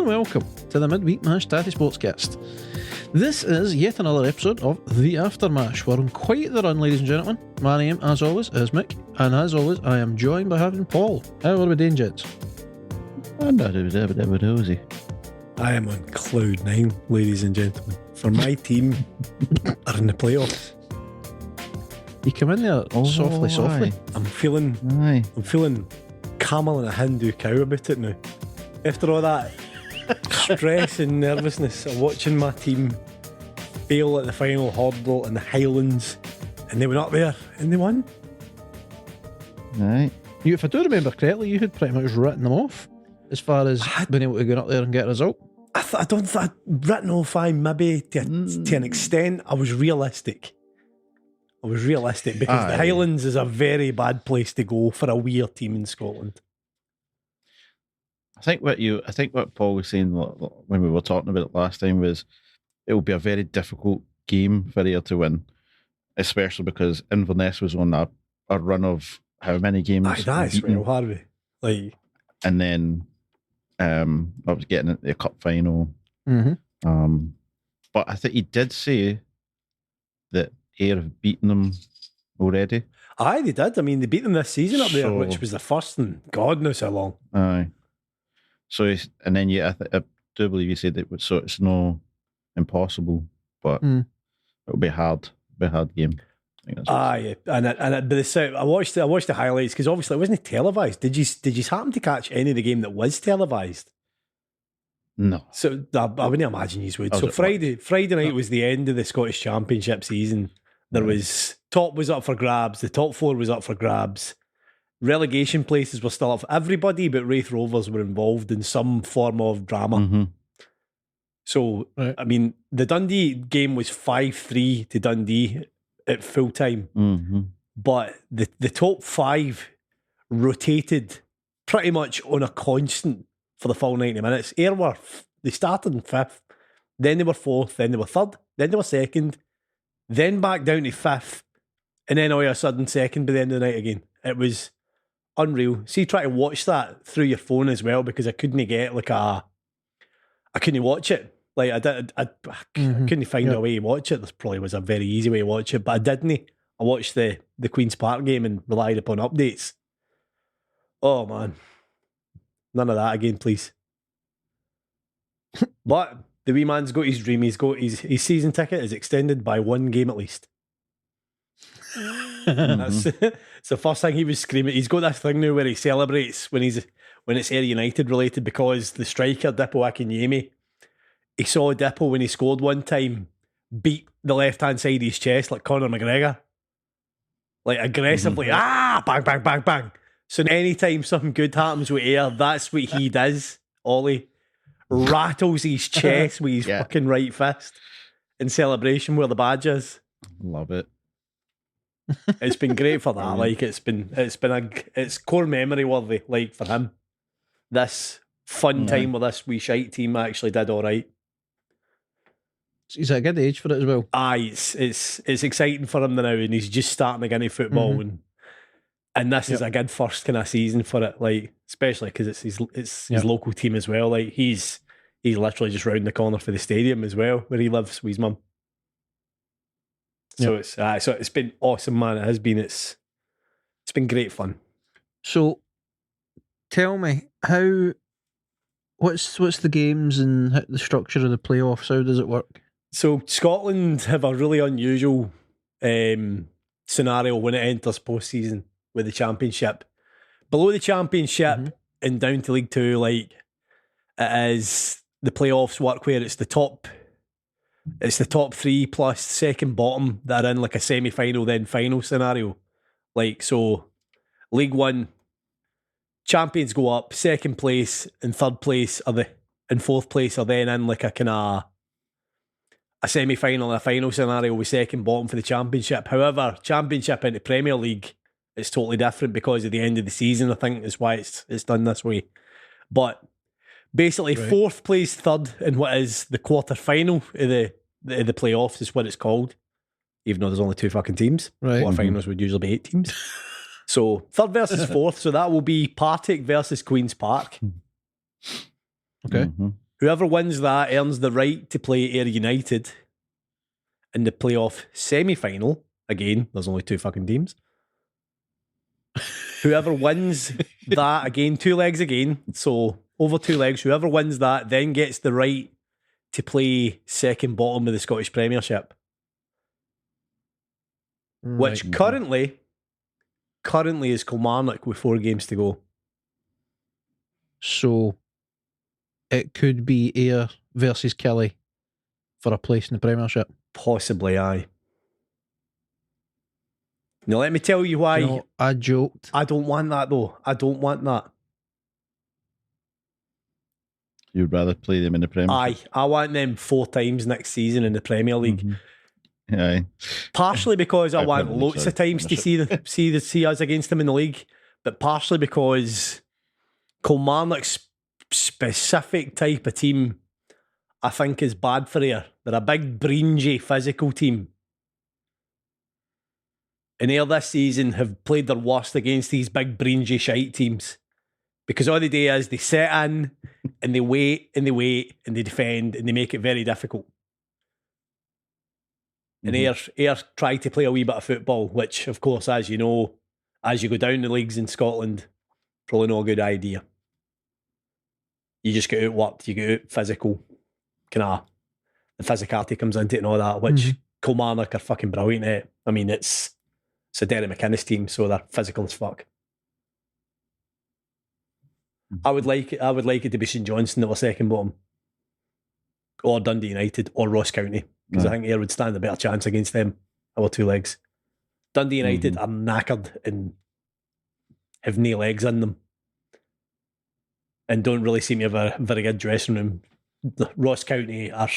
Welcome to the Midweek Mashed Tattie Sportscast. This is yet another episode of The Aftermash. We're on quite the run, ladies and gentlemen. My name, as always, is Mick, and as always, I am joined by having Paul. How are we doing, gents? I am on cloud nine, ladies and gentlemen. For my team are in the playoffs. You come in there softly. I'm feeling camel and a Hindu cow about it now. After all that stress and nervousness of watching my team fail at the final hurdle in the Highlands, and they went up there and they won. Right. If I do remember correctly, you had pretty much written them off as far as being able to go up there and get a result. I don't think I'd written off, maybe to an extent. I was realistic because the Highlands is a very bad place to go for a weird team in Scotland. I think what Paul was saying when we were talking about it last time was it will be a very difficult game for Ayr to win, especially because Inverness was on a run of how many games? That's real hard. And then I was getting into the cup final. Mm-hmm. But I think he did say that Ayr have beaten them already. Aye, they did. I mean, they beat them this season up there, which was the first in God knows how long. Aye. So, I do believe you said that. So it's no impossible, but it'll be a hard game. Aye, but I watched the highlights because obviously it wasn't televised. Did you happen to catch any of the game that was televised? No. So I wouldn't imagine you would. So Friday night was the end of the Scottish Championship season. There was top was up for grabs. The top four was up for grabs. Relegation places were still up. Everybody but Wraith Rovers were involved in some form of drama. Mm-hmm. So, right. I mean, the Dundee game was 5-3 to Dundee at full time. Mm-hmm. But the top five rotated pretty much on a constant for the full 90 minutes. Ayr they started in fifth, then they were fourth, then they were third, then they were second, then back down to fifth, and then all of a sudden second by the end of the night again. It was unreal. See, try to watch that through your phone as well because I couldn't get I couldn't watch it. I couldn't find a way to watch it. There probably was a very easy way to watch it, but I didn't. I watched the Queen's Park game and relied upon updates. Oh man, none of that again, please. But the wee man's got his dream. He's got his season ticket is extended by one game at least. It's the first thing he was screaming. He's got this thing now where he celebrates when it's Ayr United related because the striker Dippo Akinyemi, he saw Dippo when he scored one time beat the left hand side of his chest like Conor McGregor, like aggressively. Bang bang bang bang. So anytime something good happens with Ayr, that's what he does. Ollie rattles his chest with his fucking right fist in celebration where the badge is. Love it. It's been great for that. It's core memory worthy. Like for him, this fun time with this wee shite team actually did all right. He's at a good age for it as well. Aye, it's exciting for him now, and he's just starting to get into football, and this is a good first kind of season for it. Like especially because it's his local team as well. Like he's literally just round the corner for the stadium as well, where he lives with his mum. So it's been awesome, man. It has been. It's been great fun. So, tell me what's the games and the structure of the playoffs? How does it work? So Scotland have a really unusual scenario when it enters postseason with the championship. Below the championship and down to League Two, like it is the playoffs work where it's the top 3 plus second bottom that are in like a semi-final then final scenario. Like so, League One champions go up, second place and third place and fourth place are then in like a kind of a semi-final and a final scenario with second bottom for the championship. However, championship into Premier League is totally different because of the end of the season. I think is why it's done this way. But basically, fourth place, third in what is the quarter final of the playoffs is what it's called. Even though there's only 2 fucking teams, quarter finals would usually be 8 teams. So third versus fourth. So that will be Partick versus Queen's Park. Okay. Whoever wins that earns the right to play Ayr United in the playoff semi-final. Again, there's only 2 fucking teams. Whoever wins that, again, 2 legs again. So over 2 legs, whoever wins that then gets the right to play second bottom of the Scottish Premiership. Which currently is Kilmarnock with 4 games to go. So it could be Ayr versus Kelly for a place in the Premiership. Possibly, aye. Now let me tell you why. You know, I joked. I don't want that though. I don't want that. You'd rather play them in the Premier League? Aye, I want them 4 times next season in the Premier League. Aye. Partially because I want loads of times to see us against them in the league, but partially because Kilmarnock's specific type of team I think is bad for Ayr. They're a big, bringy, physical team. And Ayr this season have played their worst against these big, bringy, shite teams. Because all they do is they set in and they wait and they wait and they defend and they make it very difficult. And Ayr try to play a wee bit of football, which, of course, as you know, as you go down the leagues in Scotland, probably not a good idea. You just get outworked, you get out physical. The physicality comes into it and all that, which Kilmarnock are fucking brilliant at. I mean, it's a Derek McInnes team, so they're physical as fuck. I would like it to be St Johnstone that were second bottom, or Dundee United, or Ross County, because I think Ayr would stand a better chance against them. Our 2 legs. Dundee United are knackered and have no legs in them, and don't really seem to have a very good dressing room. The Ross County are,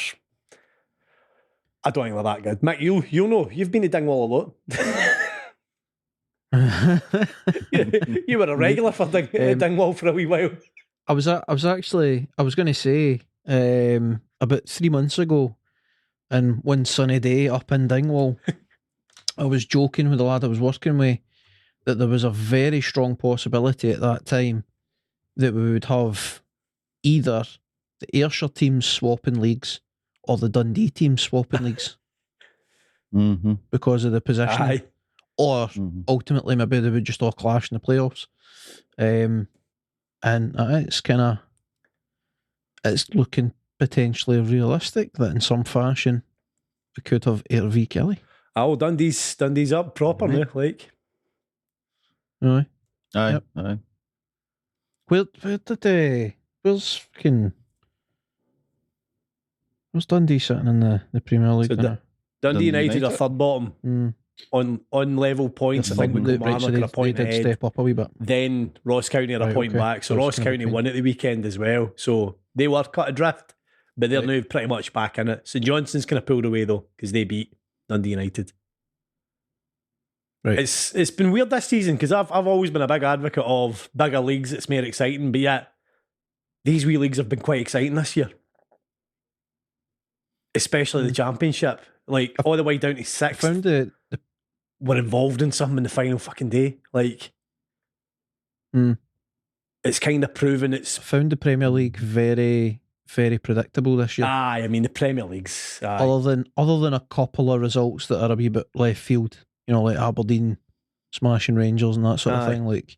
I don't think they're that good. Mick, you know, you've been to Dingwall a lot. You were a regular for Dingwall for a wee while. I was going to say about 3 months ago, and one sunny day up in Dingwall, I was joking with the lad I was working with that there was a very strong possibility at that time that we would have either the Ayrshire teams swapping leagues or the Dundee teams swapping leagues because of the position. Or ultimately maybe they would just all clash in the playoffs. And it's looking potentially realistic that in some fashion we could have Ayr v Kelly. Oh, Dundee's up proper now, like. Aye. Yep. Aye. Where's Dundee sitting in the Premier League? So Dundee United are third bottom on level points. I think with Kilmarnock are a point they did ahead. Step up a wee bit. Then Ross County are a point back. So Ross County won at the weekend as well. So they were cut adrift, but they're now pretty much back in it. St Johnstone's kind of pulled away though because they beat Dundee United. Right. It's been weird this season because I've always been a big advocate of bigger leagues. It's more exciting, but yet these wee leagues have been quite exciting this year, especially the Championship. Like all the way down to 6th. I found we're involved in something in the final fucking day. Like, it's kind of proven it's. I found the Premier League very, very predictable this year. Aye, I mean the Premier League's other than a couple of results that are a wee bit left field. You know, like Aberdeen smashing Rangers and that sort of thing. Like,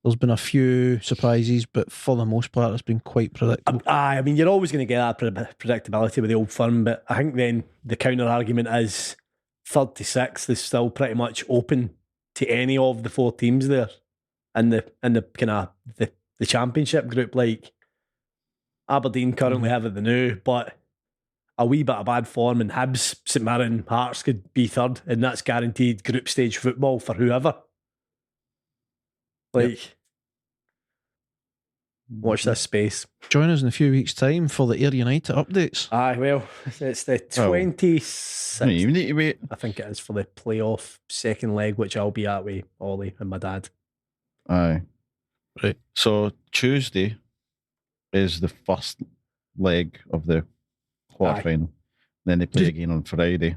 There's been a few surprises, but for the most part, it's been quite predictable. I mean, you're always going to get that predictability with the Old Firm, but I think then the counter argument is 3rd to 6th is still pretty much open to any of the 4 teams there in the kind of the Championship group. Like Aberdeen currently have it the new, but a wee bit of bad form, and Hibs, St Mirren, Hearts could be 3rd, and that's guaranteed group stage football for whoever. Like, watch this space. Join us in a few weeks' time for the Ayr United updates. Aye, well, it's the 26th. You need to wait. I think it is for the playoff second leg, which I'll be at with Ollie and my dad. Aye. Right. So Tuesday is the first leg of the quarter final. Then they play again on Friday.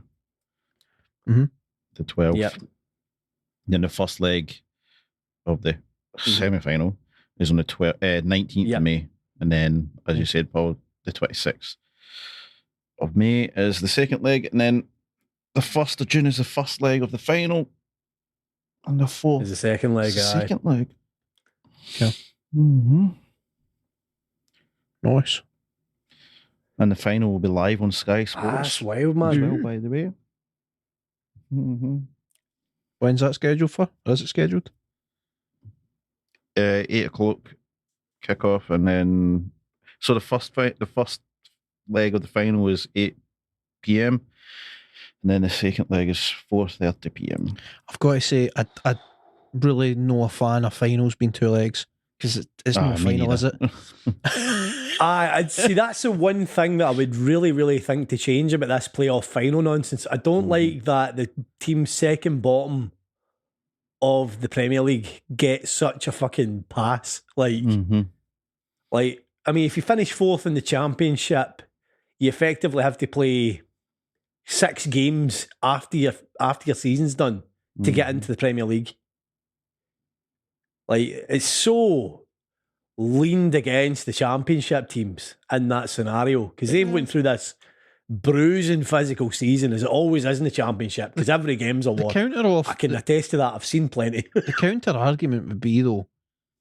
Mm-hmm. The 12th. Yep. Then the first leg of the semi-final is on the 19th of May. And then, as you said, Paul, the 26th of May is the second leg. And then the 1st of June is the first leg of the final. And the 4th is the second leg. Second leg. Okay. Mm-hmm. Nice. And the final will be live on Sky Sports. That's wild, man. As well, by the way. Mm-hmm. When's that scheduled for? Is it scheduled? 8 o'clock kickoff, and then so the first leg of the final is 8 p.m. and then the second leg is 4:30 p.m. I've got to say, I really not a fan of finals being 2 legs, because it's not a final, is it? I'd see that's the one thing that I would really, really think to change about this playoff final nonsense. I don't like that the team second bottom of the Premier League get such a fucking pass. Like, like, I mean, if you finish 4th in the Championship, you effectively have to play 6 games after your season's done to get into the Premier League. Like, it's so leaned against the Championship teams in that scenario, because they've went through this bruising physical season, as it always is in the Championship, because every game's a war. I can attest to that. I've seen plenty. The counter argument would be, though,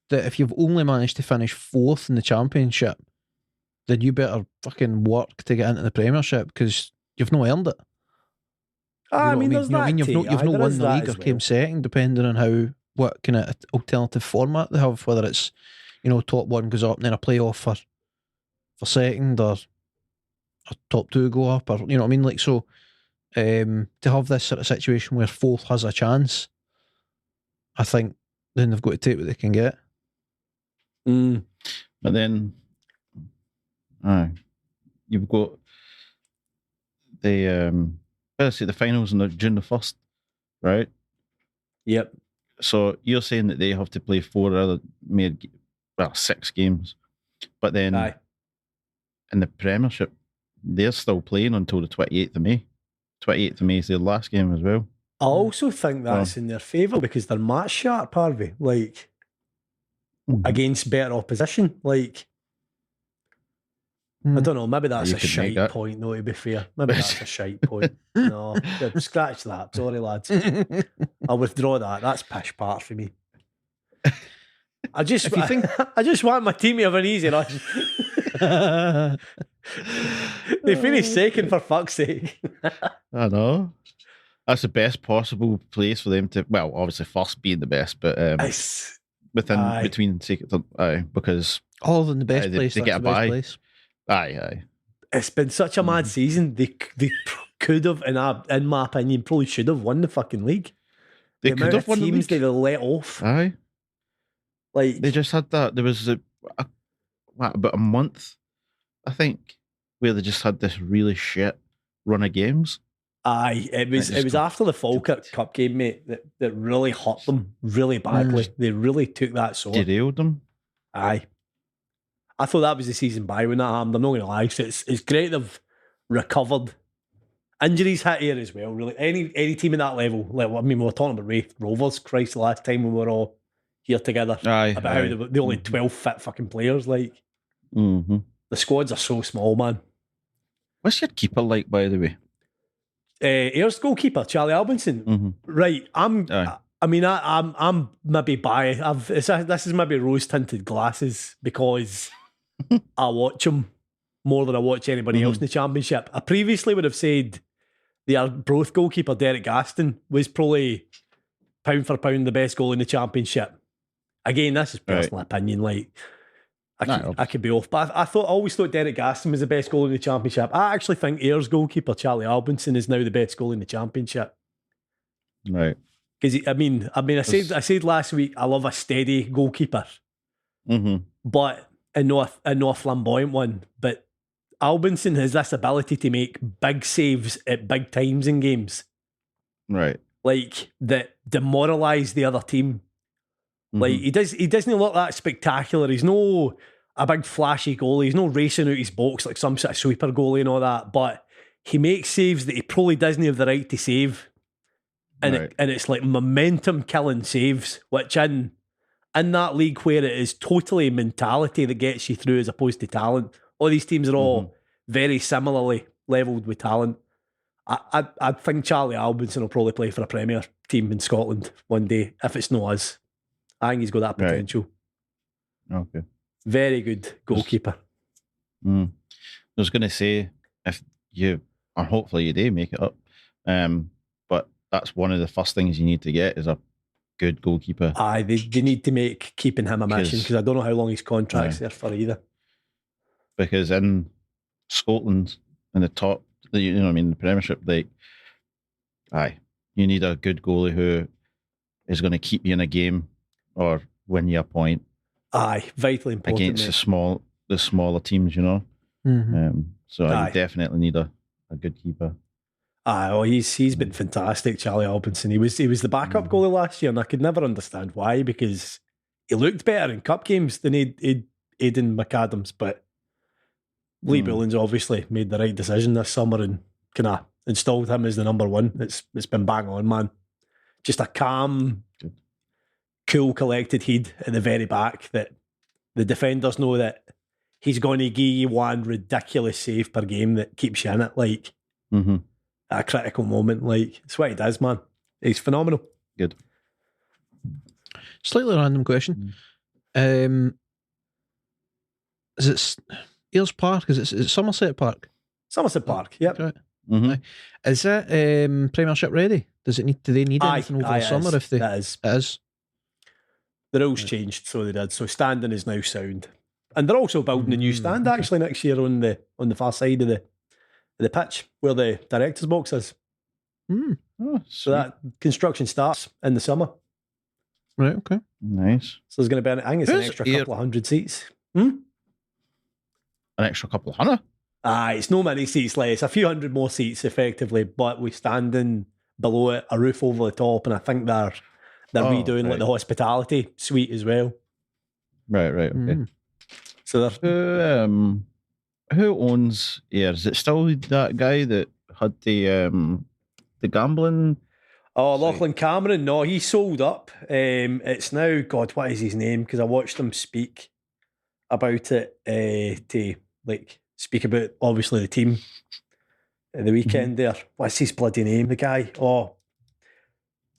that if you've only managed to finish 4th in the Championship, then you better fucking work to get into the Premiership, because you've not earned it. I mean, there's that. You've not won the league or came second, depending on what kind of alternative format they have, whether it's, top 1 goes up and then a playoff for second, or top 2 go up, or you know what I mean? Like, so to have this sort of situation where 4th has a chance, I think then they've got to take what they can get. But then you've got the the finals on June the 1st, right? Yep. So you're saying that they have to play 6 games, but then in the Premiership they're still playing until the 28th of May. 28th of May is their last game as well. I also think that's in their favour, because they're match sharp, Harvey. Like, against better opposition. Like, I don't know, maybe that's a shite point, though, to be fair. Maybe that's a shite point. No, scratch that. Sorry, lads. I'll withdraw that. That's pish part for me. I just want my team to have an easy run. They finished second, for fuck's sake. I know. That's the best possible place for them to, well, obviously first being the best, but between second, because all in the best place, they get a bye. Aye. It's been such a mad season. They could have, in my opinion, probably should have won the fucking league. They could have won the league. They let off. Aye. Like, they just had that. There was about a month, I think, where they just had this really shit run of games. Aye, it was after the Falkirk Cup game, mate, that really hurt them really badly. They really took that sore. Derailed them. Aye. I thought that was the season by when that happened. I'm not going to lie. So it's great they've recovered. Injuries hit here as well, really. Any team at that level. Like, I mean, we were talking about Wraith Rovers, Christ, the last time we were all here together. About how they only 12 fit fucking players. Like, the squads are so small, man. What's your keeper like, by the way? Ayer's goalkeeper, Charlie Albinson. Right, I'm I mean, I'm maybe biased. This is maybe rose tinted glasses because I watch him more than I watch anybody else in the Championship. I previously would have said the Arbroath goalkeeper Derek Gaston was probably pound for pound the best goal in the Championship. Again, this is personal opinion. Like I could be off, but I always thought Derek Gaston was the best goal in the Championship. I actually think Ayers goalkeeper Charlie Albinson is now the best goal in the Championship. Right. Because I said last week I love a steady goalkeeper, but and not a flamboyant one. But Albinson has this ability to make big saves at big times in games, right? Like that demoralise the other team. Like he doesn't look that spectacular. He's no a big flashy goalie. He's no racing out his box like some sort of sweeper goalie and all that. But he makes saves that he probably doesn't have the right to save. And it's like momentum killing saves, which in that league where it is totally mentality that gets you through as opposed to talent. All these teams are all very similarly levelled with talent. I think Charlie Albinson will probably play for a Premier team in Scotland one day if it's not us. I think he's got that potential. Okay. Very good goalkeeper. I was going to say, if you, or hopefully you do make it up, but that's one of the first things you need to get is a good goalkeeper. Aye, they need to make keeping him a mission because I don't know how long his contract's there for either. Because in Scotland, in the top, you know what I mean, the Premiership, like, you need a good goalie who is going to keep you in a game or win you a point. Aye, vitally important against the smaller teams, you know. So you definitely need a good keeper. He's been fantastic, Charlie Albinson. He was the backup goalie last year, and I could never understand why, because he looked better in cup games than Aidan McAdams. But Lee Bullen's obviously made the right decision this summer and kind of installed him as the number one. It's been bang on, man. Just a calm, cool, collected head at the very back that the defenders know that he's going to give you one ridiculous save per game that keeps you in it, like at a critical moment. Like, it's what he does, man. He's phenomenal. Good. Slightly random question. Is it Ayers Park? Is it Somerset Park? Somerset Park, yep. Right. Is that Premiership ready? Do they need anything over the summer? If they, it is. It is. The rules changed, so they did. So standing is now sound, and they're also building a new stand actually next year on the far side of the pitch where the director's box is. So that construction starts in the summer. Right. Okay. Nice. So there's going to be, I think it's an extra couple of hundred seats. An extra couple of hundred? It's no many seats less, a few hundred more seats effectively, but we're standing below it, a roof over the top, and I think they're redoing like the hospitality suite as well. Right, okay. So they're who owns Ayers? Is it still that guy that had the gambling? Oh, Lachlan Cameron. No, he sold up. It's now, God, what is his name? Because I watched him speak about it to like speak about obviously the team at the weekend there. What's his bloody name? The guy. Oh,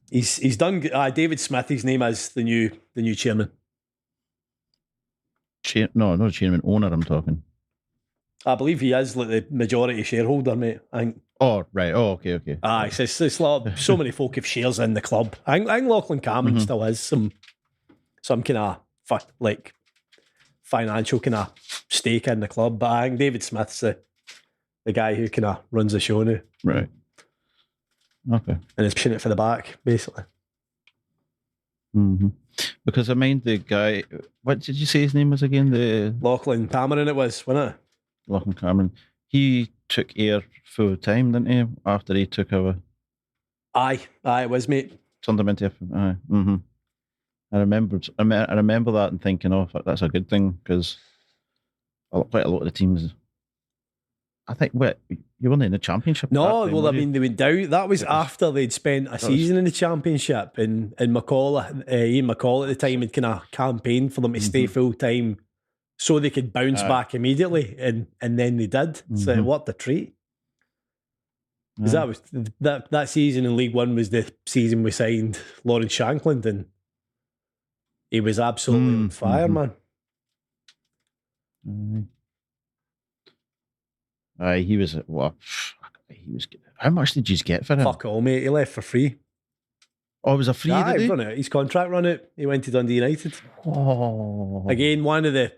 he's done. David Smith. His name is the new chairman. No chairman, owner. I'm talking. I believe he is like the majority shareholder, mate. I think. Oh right. Oh okay. It's like so many folk have shares in the club. I think Lachlan Cameron still has some kind of like financial kind of stake in the club, but I think David Smith's the guy who kind of runs the show now. Right. Okay. And is pushing it for the back, basically. Because I mind the guy, what did you say his name was again? The Lachlan Cameron it was, wasn't it? Lachlan Cameron. He took Ayr full time, didn't he? After he took over. Aye, it was, mate. Turned him into I remember that and thinking, oh, that's a good thing, because quite a lot of the teams, I think, you weren't in the Championship? No, well, I mean, they went down. That was after they'd spent a season in the Championship, and Ian McCall at the time had kind of campaigned for them to stay full time so they could bounce back immediately, and then they did. So what a treat. Because that season in League One was the season we signed Lawrence Shankland, and he was absolutely on fire, man. He was what? He was. How much did you get for him? Fuck all, mate. He left for free. Oh, it was a free. Did he? Run out. His contract run out. He went to Dundee United. Oh. Again, one of the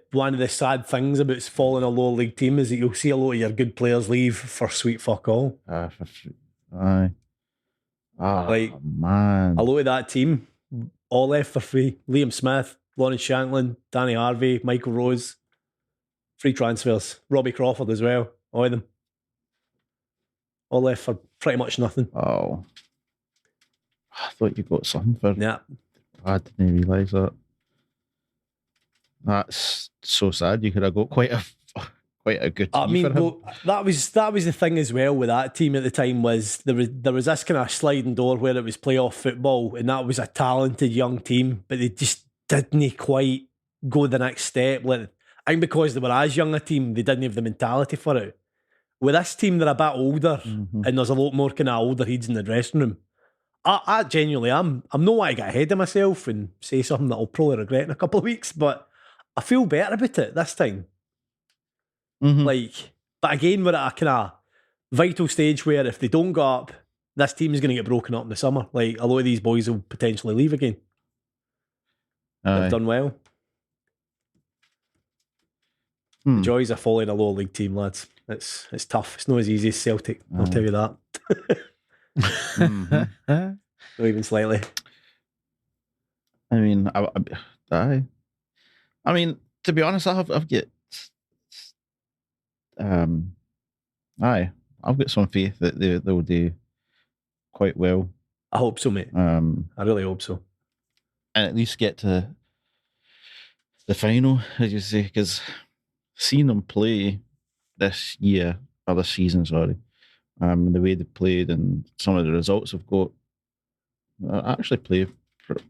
sad things about following a lower league team is that you'll see a lot of your good players leave for sweet fuck all. For free. Aye. Like, man, a lot of that team all left for free. Liam Smith, Lawrence Shankland, Danny Harvey, Michael Rose, free transfers. Robbie Crawford as well. All of them. All left for pretty much nothing. Oh. I thought you got something for. Yeah. I didn't realise that. That's so sad. You could have got quite a good team for him. Well, that was the thing as well with that team at the time, was there was this kind of sliding door where it was playoff football, and that was a talented young team, but they just didn't quite go the next step. Like, I think because they were as young a team, they didn't have the mentality for it. With this team, they're a bit older, and there's a lot more kind of older heads in the dressing room. I genuinely I'm not want to get ahead of myself and say something that I'll probably regret in a couple of weeks, but I feel better about it this time. Like, but again, we're at a kind of vital stage where if they don't go up, this team is going to get broken up in the summer. Like, a lot of these boys will potentially leave again. They've done well. The joys of following a lower league team, lads. It's tough. It's not as easy as Celtic, I'll tell you that. Not even slightly. I mean, I mean, to be honest, I've got I've got some faith that they'll do quite well. I hope so, mate. I really hope so. And at least get to the final, as you say, because seeing them play this season, the way they played and some of the results they've got, actually play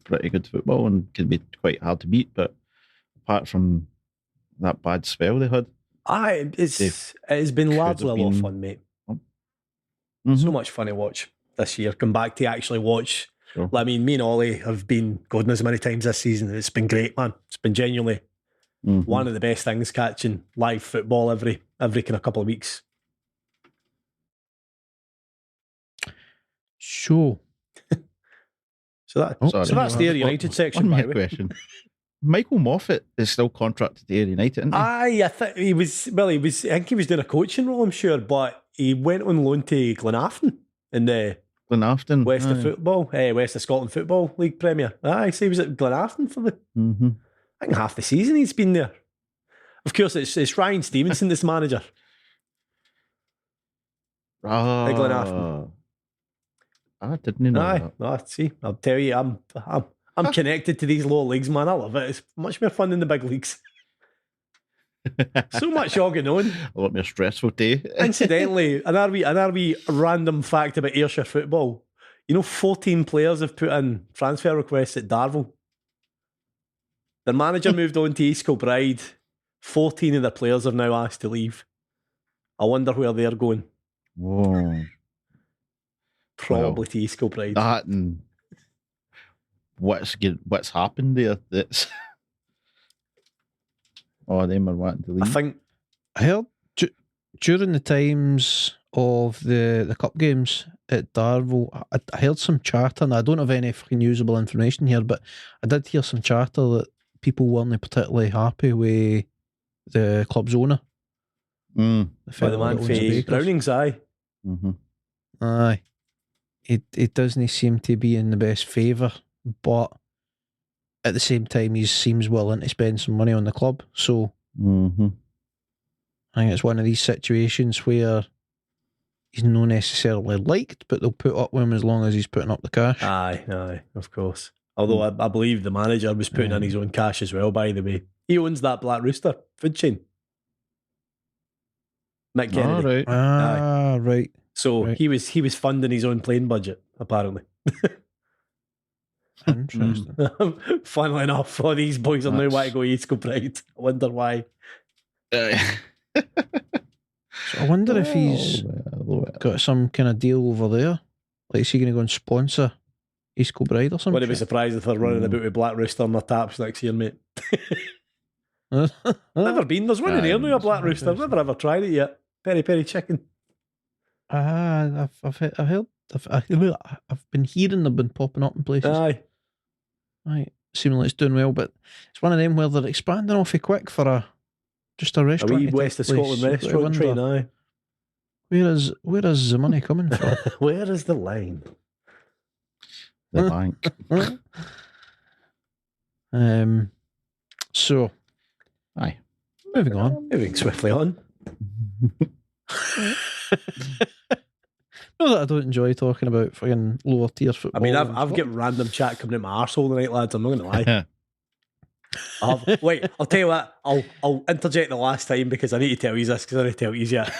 pretty good football and can be quite hard to beat. But apart from that bad spell they had, it's been largely a lot of fun, mate. So much fun to watch this year. Come back to actually watch. Sure. I mean, me and Ollie have been God knows how many times this season. It's been great, man. It's been genuinely one of the best things, catching live football every kind of couple of weeks. So that's the Ayr United section. One question. Michael Moffat is still contracted to Ayr United, isn't he? I think he was. Well, he was. I think he was doing a coaching role, I'm sure, but he went on loan to Glenafton in the West of Scotland Football League Premier. So he was at Glenafton for the. I think half the season he's been there. Of course, it's Ryan Stevenson that's manager. At Glenafton. I didn't know that. See, I'll tell you, I'm connected to these lower leagues, man. I love it. It's much more fun than the big leagues. So much all going on. A lot more stressful day. Incidentally, another wee random fact about Ayrshire football. 14 players have put in transfer requests at Darvel. Their manager moved on to East Kilbride. 14 of their players are now asked to leave. I wonder where they're going. Whoa. Probably to East Kilbride. That and what's happened there? That's them are wanting to leave. I think I heard during the times of the cup games at Darvel, I heard some chatter, and I don't have any fucking usable information here, but I did hear some chatter that people weren't particularly happy with the club's owner. The man for Brownings, aye. Aye. It doesn't seem to be in the best favour, but at the same time he seems willing to spend some money on the club. So I think it's one of these situations where he's not necessarily liked, but they'll put up with him as long as he's putting up the cash. Aye, of course. Although I believe the manager was putting in his own cash as well, by the way. He owns that Black Rooster food chain. Mick Kennedy. Right. So he was funding his own plane budget, apparently. Interesting. Funnily enough, all these boys are now wanting to go East Kilbride. I wonder why. So I wonder if he's Well. got some kind of deal over there. Like, is he going to go and sponsor East Coast Bride or something? Wouldn't be surprised if they're running about with Black Rooster on their taps next year, mate. Never been. There's one in here now, a Black Rooster. I've never ever tried it yet. Peri peri chicken. I've heard. I've been hearing they've been popping up in places. Aye. Right, seeming like it's doing well, but it's one of them where they're expanding awfully quick for a restaurant. A wee West of Scotland restaurant train, aye. Where is the money coming from? Where is the line? The bank. So, Aye. moving on. Moving swiftly on. Not that I don't enjoy talking about fucking lower tier football. I mean, I've got random chat coming in my arsehole tonight, lads. I'm not going to lie. Wait, I'll tell you what. I'll interject the last time because I need to tell you this because I didn't tell you yet.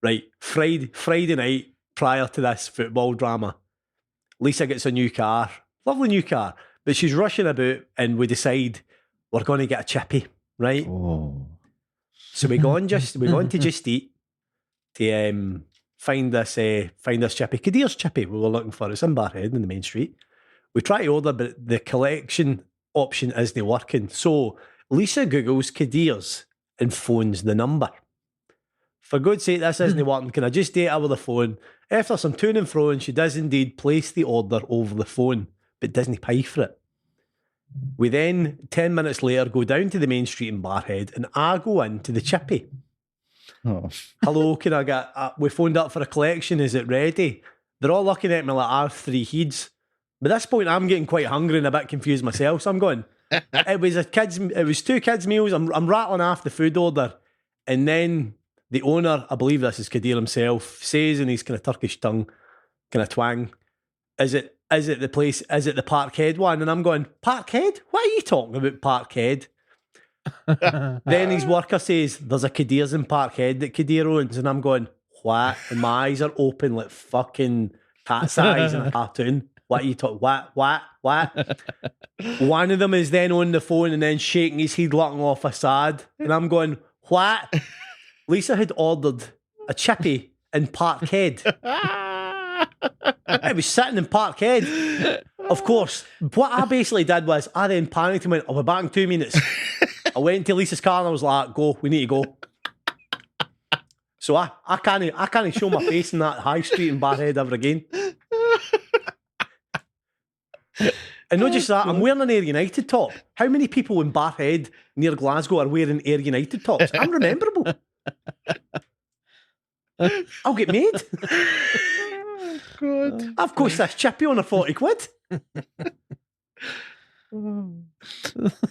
Right, Friday night prior to this football drama, Lisa gets a new car, lovely new car, but she's rushing about, and we decide we're going to get a chippy, right? Oh. So we go on to Just Eat to find this chippy, Kadir's chippy we were looking for. It's in Barhead in the main street. We try to order, but the collection option isn't working. So Lisa Googles Kadir's and phones the number. For God's sake, this isn't working. Can I just date her with the phone? After some to and fro, she does indeed place the order over the phone, but doesn't pay for it. We then, 10 minutes later, go down to the main street in Barhead, and I go into the chippy. Oh. Hello, can I get... we phoned up for a collection, is it ready? They're all looking at me like I've 3 heads. By this point, I'm getting quite hungry and a bit confused myself, so I'm going... It was 2 kids' meals. I'm rattling off the food order, and then... The owner, I believe this is Kadir himself, says in his kind of Turkish tongue, kind of twang, is it the place, is it the Parkhead one? And I'm going, Parkhead? What are you talking about, Parkhead? Then his worker says, there's a Kadir's in Parkhead that Kadir owns. And I'm going, what? And my eyes are open like fucking cat's eyes in a cartoon. What are you talking? What? One of them is then on the phone and then shaking his head looking off a sad. And I'm going, what? Lisa had ordered a chippy in Parkhead. It was sitting in Parkhead. Of course, what I basically did was I then panicked and went, I'll be back in 2 minutes. I went to Lisa's car and I was like, go, we need to go. So I can't show my face in that high street in Barhead ever again. And not just that, I'm wearing an Air United top. How many people in Barhead near Glasgow are wearing Air United tops? I'm rememberable. I'll get made. Oh, God. I've cost this chippy on her 40 quid.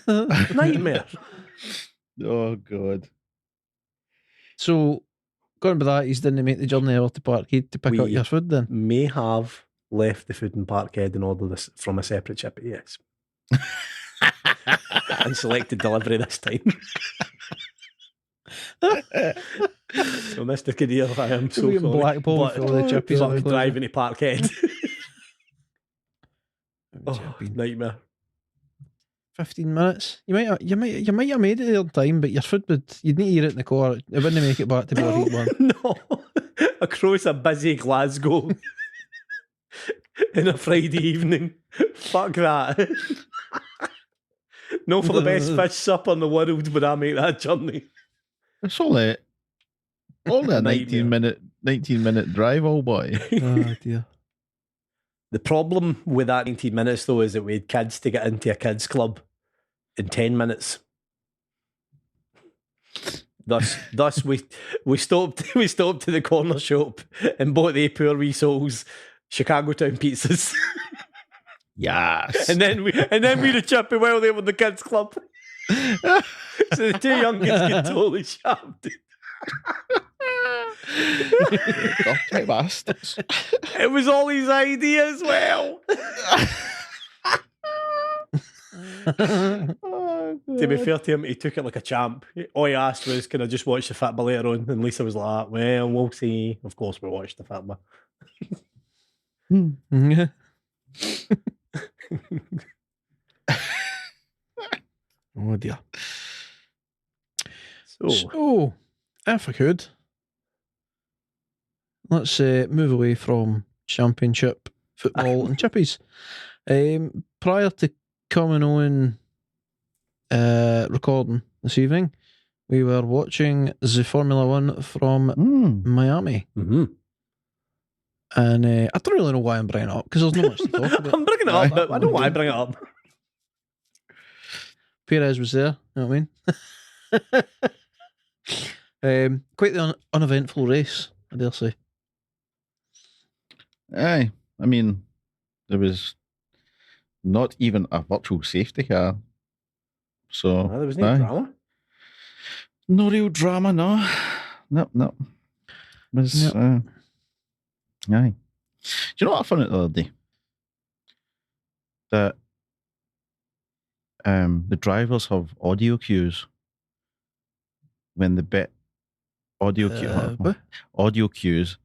Nightmare. Oh, God. So, going by that, he's didn't make the journey over to Parkhead to pick up your food then? May have left the food in Parkhead and ordered this from a separate chippy, yes. And selected delivery this time. So, Mr. Kadir, I am so sorry. Blackpool for all the chippies. Fuck driving to Parkhead. Nightmare. 15 minutes. You might have made it on time, but your food you'd need to eat it in the car. It wouldn't make it back to Barhead one. No. Across a busy Glasgow in a Friday evening. Fuck that. No, for the best fish supper in the world would I make that journey. It's only a 19 minute drive, old boy. Oh dear. The problem with that 19 minutes though is that we had kids to get into a kids club in 10 minutes. Thus we stopped to the corner shop and bought the poor wee souls Chicago Town pizzas. Yes. And then we the chippy while they were in the kids club. So the 2 youngins get totally shabbed. Dirty bastards. It was all his idea as well. Oh, to be fair to him, he took it like a champ. All he asked was, can I just watch the Fatba later on? And Lisa was like, well, we'll see. Of course we watched the Fatba. Oh dear. So, So, if I could, let's move away from championship football and chippies. Prior to coming on recording this evening, we were watching the Formula One from Miami. Mm-hmm. And I don't really know why I'm bringing it up, because there's not much to talk about. I'm bringing it up, but I don't want to bring it up. Perez was there, you know what I mean? Quite the uneventful race, I dare say. Aye, I mean, there was not even a virtual safety car. So There was no drama. No real drama, no. No. It was, aye. Do you know what I found out the other day? That the drivers have audio cues when the audio cues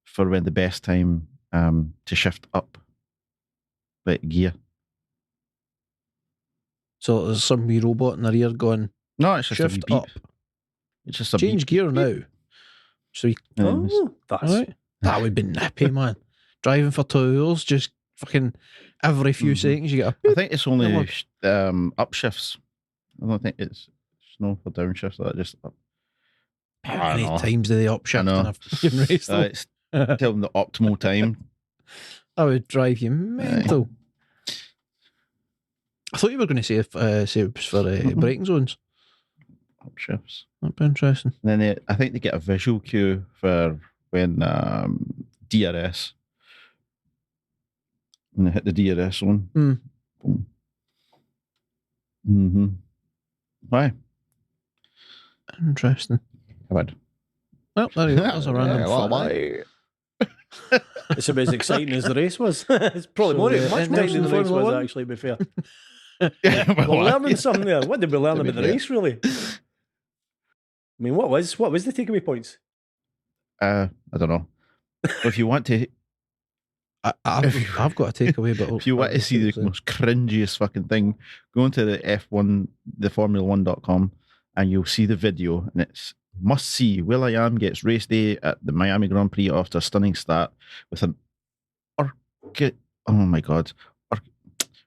for when the best time to shift up like gear. So there's some wee robot in the rear going, No, it's just shift a wee beep. up. It's just a Change beep. gear now. So That's right. That would be nippy, man. Driving for 2 hours, just fucking every few seconds you get I think it's only upshifts. I don't think it's no for downshifts. That just up. How many times do they upshift in a fucking race? Though? It's tell them the optimal time. That would drive you mental. I thought you were going to say it was for braking zones. Upshifts. That'd be interesting. And then I think they get a visual cue for when DRS. When they hit the DRS one. Boom. Mm-hmm. Why? Interesting. How bad? Well, there you go. That's a random fact. It's about as exciting as the race was. It's probably much more exciting than the race was, actually, to be fair. We're learning something there. What did we learn about the race, really? I mean, what was the takeaway points? I don't know. If you want to, I've got a takeaway, but if you want to see the most cringiest fucking thing, go into the F1, the Formula1.com, and you'll see the video, and it's must see. Will.i.am gets race day at the Miami Grand Prix after a stunning start with an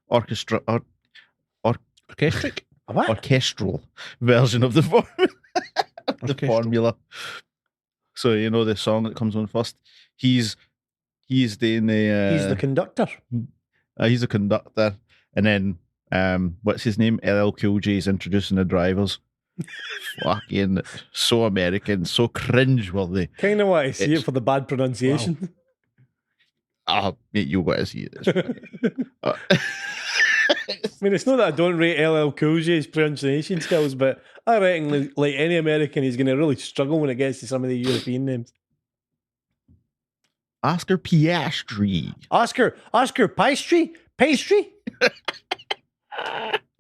orchestral version of the formula. So you know the song that comes on first. He's doing the. He's the conductor. He's the conductor, and then what's his name? LL Cool J is introducing the drivers. Fucking so American, so cringe-worthy. Kind of want to see it for the bad pronunciation. Wow. Mate, you got to see it. I mean, it's not that I don't rate LL Cool J's pronunciation skills, but I reckon, like any American, he's going to really struggle when it gets to some of the European names. Oscar Piastri. Oscar Pastry? Pastry?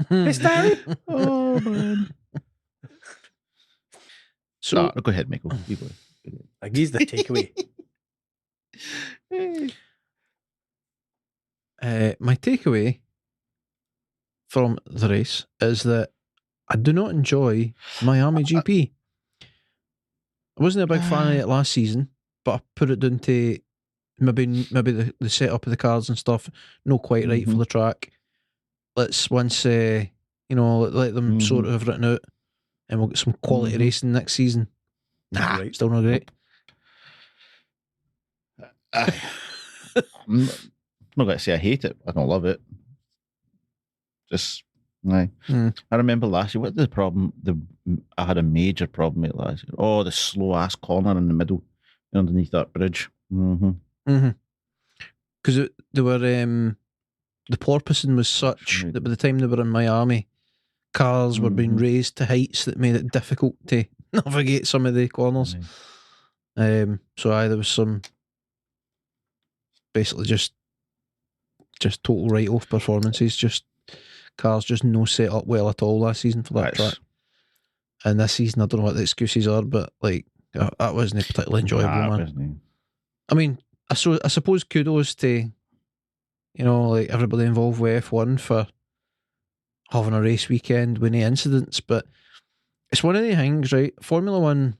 Pistari? Oh, man. So, go ahead, Michael. Keep going. Like, he's the takeaway. My takeaway from the race is that I do not enjoy Miami GP. I wasn't a big fan of it last season, but I put it down to maybe the setup of the cars and stuff not quite right for the track. Let's once let them sort of have written out, and we'll get some quality racing next season. Still not great. I'm not going to say I hate it. I don't love it. Just, I remember last year, what the problem? I had a major problem with last year. Oh, the slow ass corner in the middle, underneath that bridge. Because they were the porpoising was such that by the time they were in Miami, cars were being raised to heights that made it difficult to navigate some of the corners. So there was some basically just total write-off performances, just cars just no set up well at all last season for that track. And this season, I don't know what the excuses are, but like that wasn't particularly enjoyable, man. I mean, I suppose kudos to like everybody involved with F1 for having a race weekend with any incidents, but it's one of the things, right? Formula One,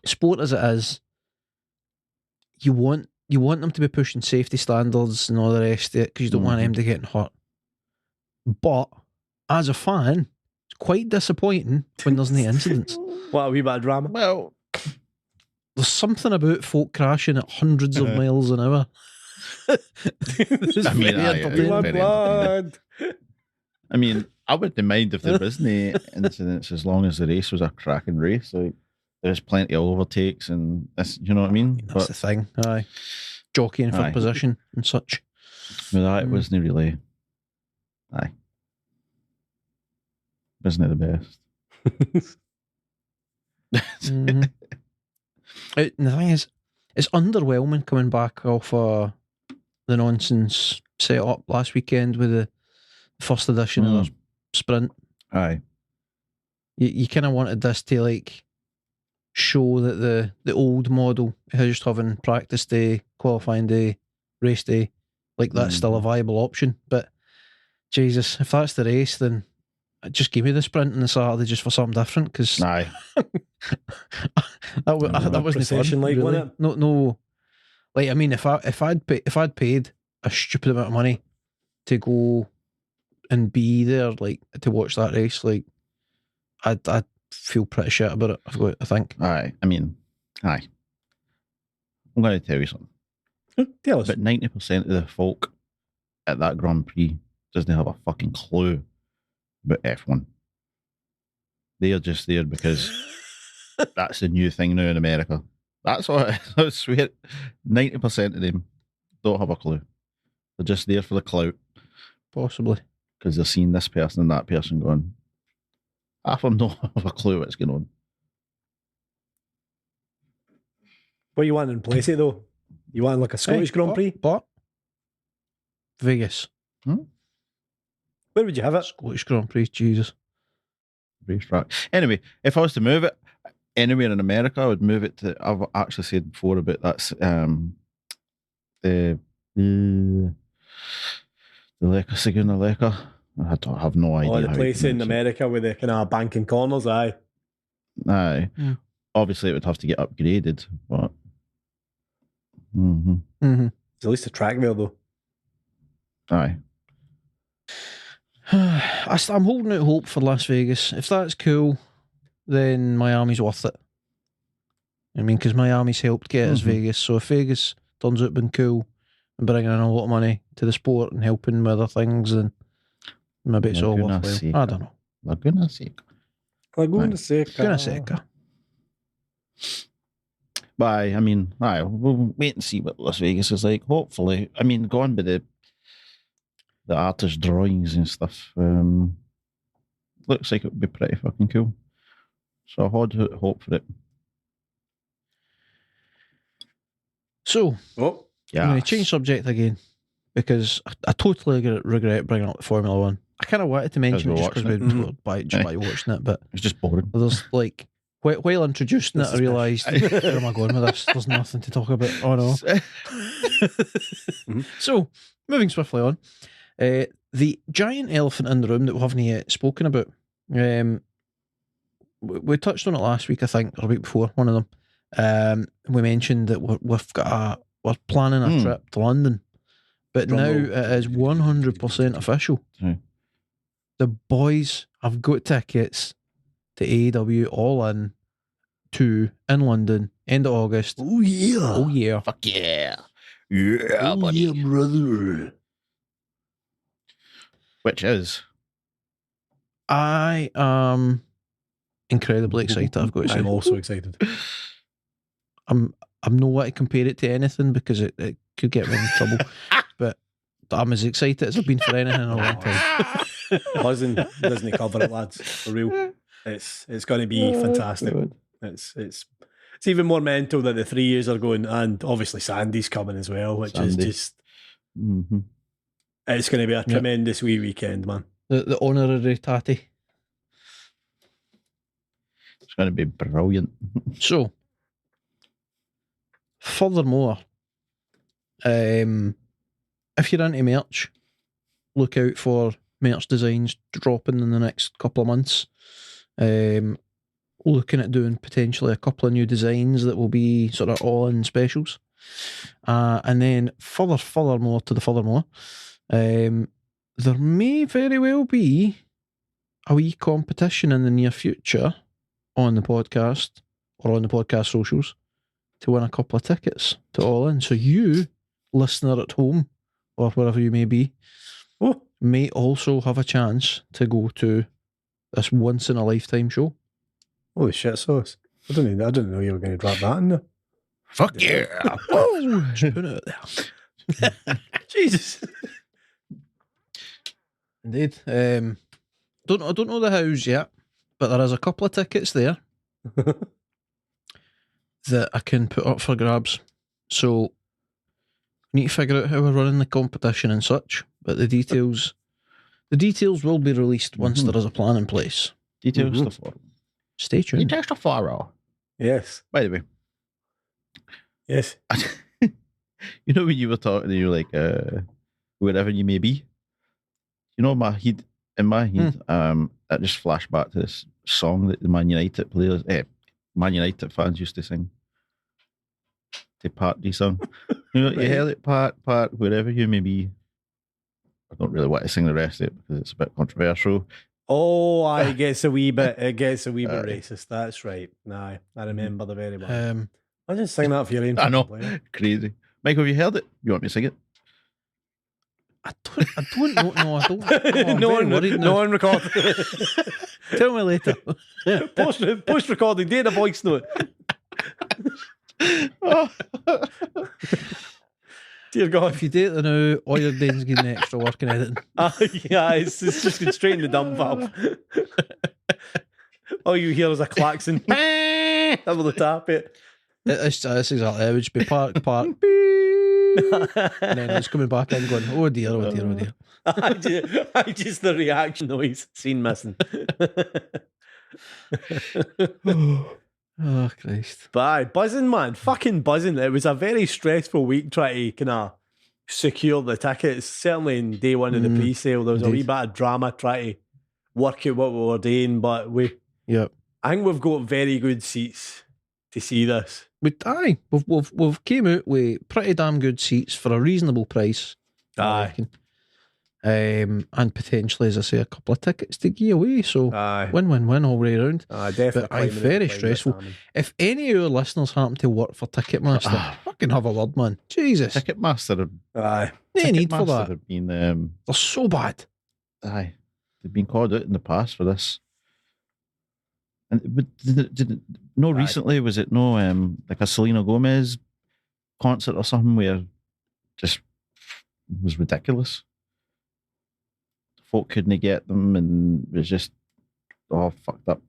sport as it is, you want them to be pushing safety standards and all the rest of it because you don't want them to get hurt. But as a fan, it's quite disappointing when there's no incidents. What a wee bit of drama. Well, There's something about folk crashing at hundreds of miles an hour. I mean, Blood. I mean, I wouldn't mind if there wasn't any incidents as long as the race was a cracking race. Like, there's plenty of overtakes and this, you know what I mean? That's the thing. Aye. Jockeying for position and such. With that, it wasn't really. Aye. Wasn't it the best? Mm-hmm. The thing is, it's underwhelming coming back off the nonsense set up last weekend with the first edition of the sprint. Aye. You kind of wanted this to like show that the old model, just having practice day, qualifying day, race day, like that's still a viable option. But Jesus, if that's the race, then just give me the sprint and the Saturday just for something different. Because Aye. that wasn't fun. Like, really. wasn't it? No. Like, I mean, if I'd paid a stupid amount of money to go and be there, like to watch that race, like I'd feel pretty shit about it. I think. Aye. I mean, aye. I'm going to tell you something. Tell us. But 90% of the folk at that Grand Prix doesn't have a fucking clue about F1. They are just there because that's the new thing now in America. That's what I swear. 90% of them don't have a clue. They're just there for the clout Possibly. because they're seeing this person and that person going, half of them don't have a clue what's going on. What you want in place it though? You want like a Scottish Grand Prix? But Vegas. Where would you have it? Scottish Grand Prix, Jesus. Racetrack. Anyway, if I was to move it anywhere in America, I would move it to. I've actually said before about that's the Laguna Leka. I don't have no idea. Oh, the how place you in pronounce it. America with the kind of banking corners, aye. Aye. Yeah. Obviously, it would have to get upgraded, but. There's at least a track there though. Aye. I'm holding out hope for Las Vegas. If that's cool, then Miami's worth it. I mean, because Miami's helped get us Vegas. So if Vegas turns out being cool and bringing in a lot of money to the sport and helping with other things, then maybe it's all Laguna worthwhile. Seca. I don't know. Laguna Seca. Laguna Seca. Laguna Seca. But I mean, we'll wait and see what Las Vegas is like. Hopefully, I mean, going by the artist drawings and stuff, looks like it would be pretty fucking cool. So I hold out hope for it. So, Oh, I'm going to change subject again because I totally regret bringing up the Formula One. I kind of wanted to mention it just because we were just by watching it, but It's just boring. there's like, while introducing it, I realised, where am I going with this? There's nothing to talk about. Oh no. So, moving swiftly on, the giant elephant in the room that we haven't yet spoken about. We touched on it last week, I think, or a week before, one of them. We mentioned that we're planning a trip to London, but now it is 100% official. The boys have got tickets to AEW All In 2 in London, end of August. oh yeah. Oh yeah. Fuck yeah. Yeah, Oh buddy. yeah, brother. Which is? I am incredibly excited, I've got to say. I'm also excited. I'm not want to compare it to anything because it could get me in trouble. But I'm as excited as I've been for anything in a long time. Buzzing Disney cover it, lads. For real. It's going to be fantastic. It's even more mental that the 3 years are going, and obviously Sandy's coming as well, which is just it's going to be a tremendous wee weekend, man. The honorary Tattie. It's going to be brilliant. So, furthermore, if you're into merch, look out for merch designs dropping in the next couple of months. Looking at doing potentially a couple of new designs that will be sort of all-in specials. And then furthermore to the furthermore, there may very well be a wee competition in the near future on the podcast or on the podcast socials to win a couple of tickets to All In. So you, listener at home or wherever you may be, may also have a chance to go to this once in a lifetime show. Holy shit sauce. I didn't know you were going to drop that in there. Fuck yeah. Oh, just put it out there. Jesus. Indeed. I don't know the house yet, but there is a couple of tickets there that I can put up for grabs. So we need to figure out how we're running the competition and such, but the details will be released once there is a plan in place. Details to follow. Stay tuned. Details to follow. Yes. By the way. Yes. You know when you were talking, you were like, wherever you may be. You know, in my head, it just flashed back to this song that the Man United players, Man United fans used to sing. The party song. You know, you heard it, part, wherever you may be. I don't really want to sing the rest of it because it's a bit controversial. Oh, it gets a wee bit racist. That's right. Nah, I remember the very well. I'll just sing that for your own. I know. Crazy. Michael, have you heard it? You want me to sing it? I don't know. No, I don't. No one recorded. Tell me later. Post recording, date a voice note. Dear God. If you do it now, all you're doing is getting extra work and editing. Yeah, it's just going straight in the dump valve. All you hear is a klaxon. Over the top it. That's exactly how it would just be park. And then it's coming back in going, oh dear. I just the reaction noise. Scene missing. Oh, Christ. But aye, buzzing, man. Fucking buzzing. It was a very stressful week trying to kind of secure the tickets. Certainly in day one of the pre-sale, there was a wee bit of drama trying to work out what we were doing, but I think we've got very good seats to see this. We've came out with pretty damn good seats for a reasonable price. Aye. And potentially, as I say, a couple of tickets to give away. So win all the way around. Definitely. But very stressful. If any of our listeners happen to work for Ticketmaster, fucking have a word, man. Jesus. Ticketmaster. No need for that. Have been, they're so bad. Aye. They've been called out in the past for this. And recently, was it like a Selena Gomez concert or something where just was ridiculous? Folk couldn't get them and it was just fucked up.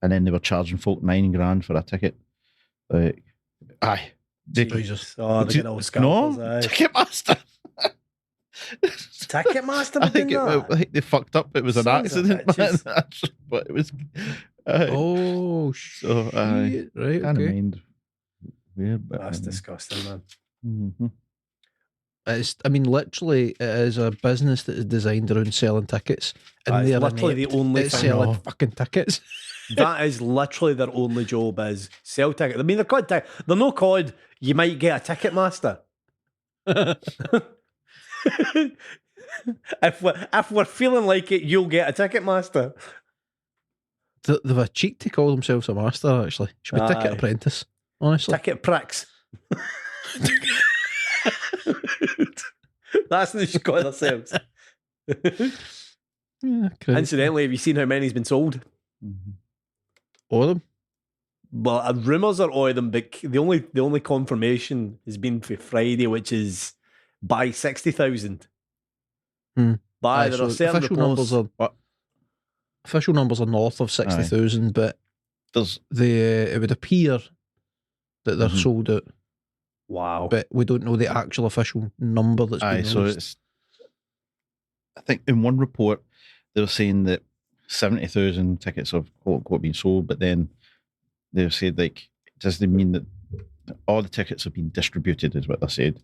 And then they were charging folk $9,000 for a ticket. Like, aye. Jesus. Oh, they get all scalpers. Ticketmaster. Ticketmaster? I think they fucked up. It was an accident, man. But it was. Shit. So, right. Kind of mind. Weird, but that's disgusting, man. Mm-hmm. Literally, it is a business that is designed around selling tickets, and they are literally the only thing selling fucking tickets. That is literally their only job is sell tickets. I mean, they're called they're not called. You might get a Ticketmaster. if we're feeling like it, you'll get a Ticketmaster. They've a cheek to call themselves a master. Actually, should be Ticket Apprentice. Honestly, Ticket Pricks. That's what they should call themselves. Incidentally, have you seen how many's been sold? All of them? Well, rumours are all of them, but the only confirmation has been for Friday, which is by 60,000. There are certain official numbers are north of 60,000, but it would appear that they're sold out. Wow. But we don't know the actual official number that's been released. I think in one report they were saying that 70,000 tickets have quote unquote been sold, but then they've said like it doesn't mean that all the tickets have been distributed, is what they said.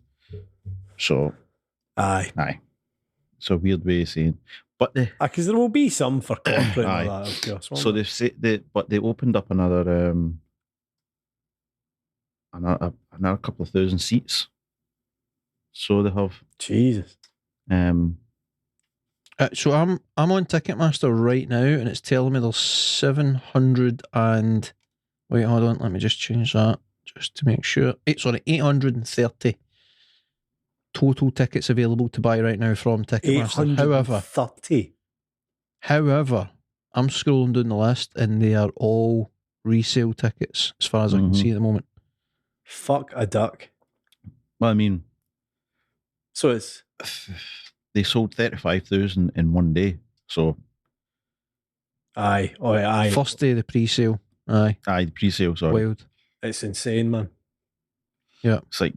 So aye. It's a weird way of saying. But because there will be some for corporate and all that, of course. So they've said but they opened up another another couple of thousand seats. So they have. Jesus. So I'm on Ticketmaster right now, and it's telling me there's 700 and wait, hold on, let me just change that just to make sure. 830 total tickets available to buy right now from Ticketmaster. 830. However, I'm scrolling down the list, and they are all resale tickets as far as I can see at the moment. Fuck a duck. Well, I mean, so it's they sold 35,000 in one day. So, aye. First day of the pre-sale. Aye, the pre-sale. Sorry, wild. It's insane, man. Yeah, it's like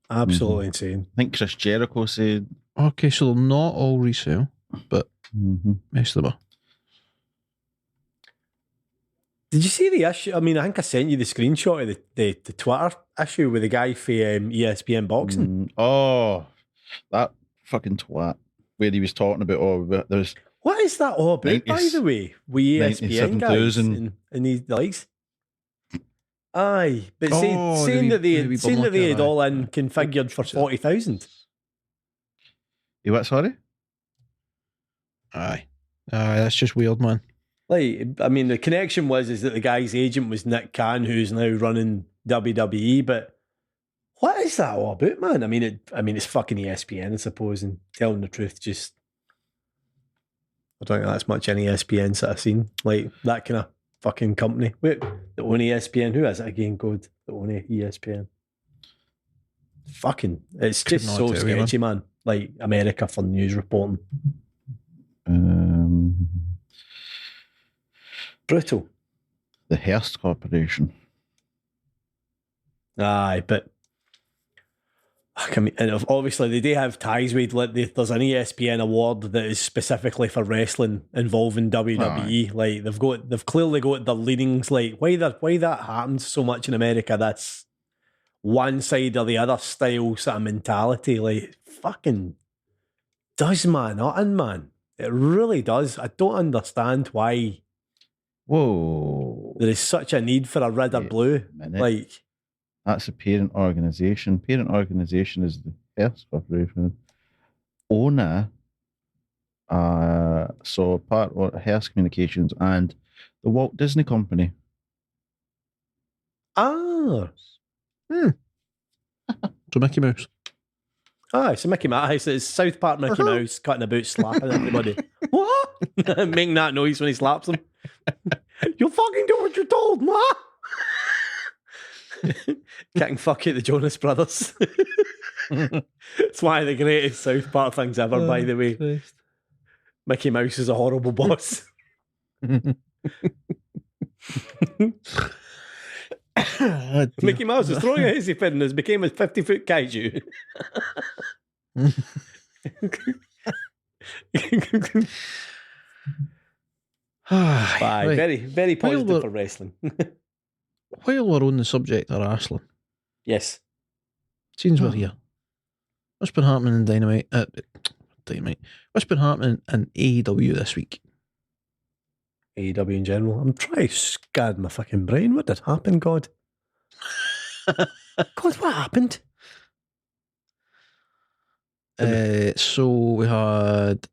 absolutely insane. I think Chris Jericho said. Okay, so they're not all resale, but most of them are. Did you see the issue? I mean, I think I sent you the screenshot of the Twitter issue with the guy for ESPN boxing. Oh, that fucking twat. Where he was talking about, there's... What is that all about, by the way? With ESPN guys and these likes? Aye, but saying that they had all in configured for 40,000. You what, sorry? Aye, that's just weird, man. Like, I mean, the connection is that the guy's agent was Nick Khan, who's now running WWE. But what is that all about, man? I mean, it's fucking ESPN, I suppose. And telling the truth, just I don't think that's much any ESPN that I've seen. Like that kind of fucking company. Wait, the only ESPN. Who is it again? Code the only ESPN. Fucking, it's just so sketchy, man. Like America for news reporting. Brutal. The Hearst Corporation. Aye, but and obviously they do have ties with. There's an ESPN award that is specifically for wrestling involving WWE. Aye. Like they've clearly got their leanings. Like why that happens so much in America? That's one side or the other style sort of mentality. Like fucking does man. It really does. I don't understand why. Whoa. There is such a need for a red or blue. Like, that's a parent organisation. Parent organisation is the Hearst Corporation. Owner, so part of Hearst Communications and the Walt Disney Company. So Mickey Mouse. So Mickey Mouse. It's South Park Mickey Mouse cutting about slapping everybody. What? Making that noise when he slaps them. You fucking do what you're told, ma. Getting fuck at the Jonas Brothers. It's one of the greatest South Park things ever, by the way. Christ. Mickey Mouse is a horrible boss. Mickey Mouse is throwing a hissy fit and has became a 50-foot kaiju. Right. Very, very positive for wrestling. While we're on the subject of wrestling, yes, seems we're here. What's been happening in Dynamite? What's been happening in AEW this week? AEW in general. I'm trying to scad my fucking brain. What did happen, God? God, what happened? So we had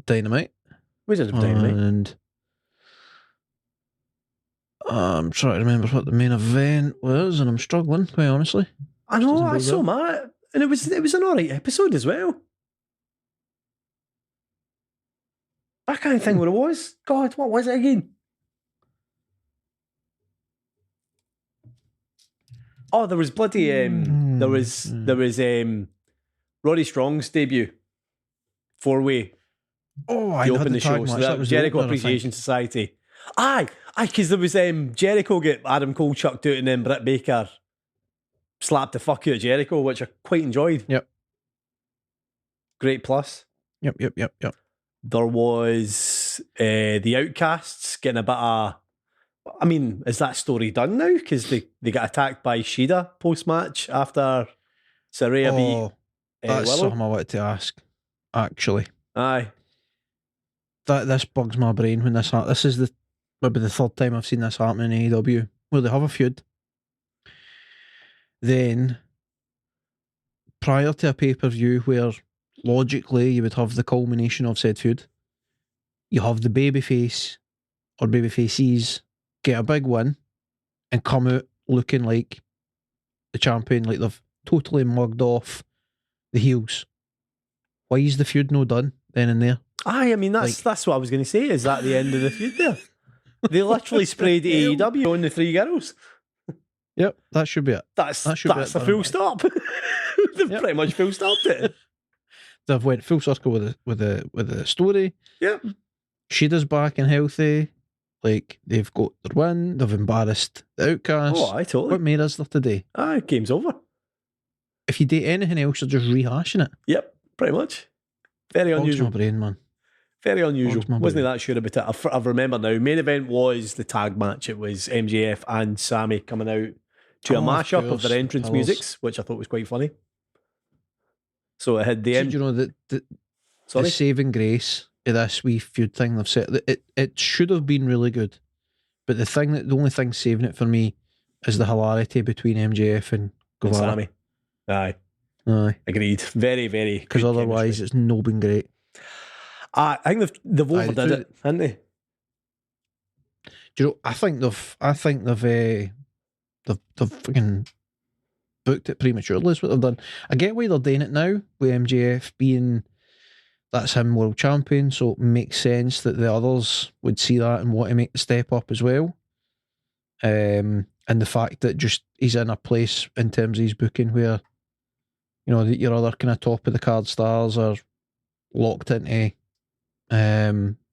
Dynamite. We did have Dynamite. And I'm trying to remember what the main event was, and I'm struggling, quite honestly. I know, I saw Matt. And it was an alright episode as well. I can't think what it was. God, what was it again? Oh, there was bloody there was Roddy Strong's debut. 4-way. Oh, I opened the show. So that was Jericho Appreciation Society. Aye, because there was Jericho get Adam Cole chucked out and then Britt Baker slapped the fuck out of Jericho, which I quite enjoyed. Yep. Great plus. Yep. There was the Outcasts getting a bit of... I mean, is that story done now? Because they got attacked by Shida post-match after Saraya beat that's Willow. something I wanted to ask, actually. Aye. This bugs my brain when this happens. This is maybe the third time I've seen this happen in AEW, where they have a feud. then prior to a pay-per-view where logically you would have the culmination of said feud, you have the babyface or babyfaces get a big win and come out looking like the champion, like they've totally mugged off the heels. Why is the feud no done then and there? Aye, I mean, that's what I was going to say. Is that the end of the feud there? They literally sprayed AEW on the three girls. Yep, that should be it. That's be it, the full stop. They've pretty much full stopped it. They've went full circle with the story. Yep. Shida's back and healthy. Like, they've got their win. They've embarrassed the Outcasts. Oh, I totally. What made us there today? Aye, game's over. If you do anything else, you're just rehashing it. Yep, pretty much. Very unusual. My brain, man. Very unusual. My Wasn't brain. that sure about it. I remember now. Main event was the tag match. It was MJF and Sammy coming out to a mashup of their entrance musics, which I thought was quite funny. So it had the Do you know that the Sorry? saving grace of this wee feud thing they've set? It should have been really good, but the only thing saving it for me is the hilarity between MJF and Guevara. Sammy. Aye. Aye, Agreed. Very, very. because good otherwise chemistry. it's no been great. I think they've Aye, overdid it, haven't they? Do you know? I think they've fucking booked it prematurely. Is what they've done. I get why they're doing it now with MJF being that's him world champion, so it makes sense that the others would see that and want to make the step up as well. And the fact that just he's in a place in terms of his booking where, you know, that your other kind of top of the card stars are locked into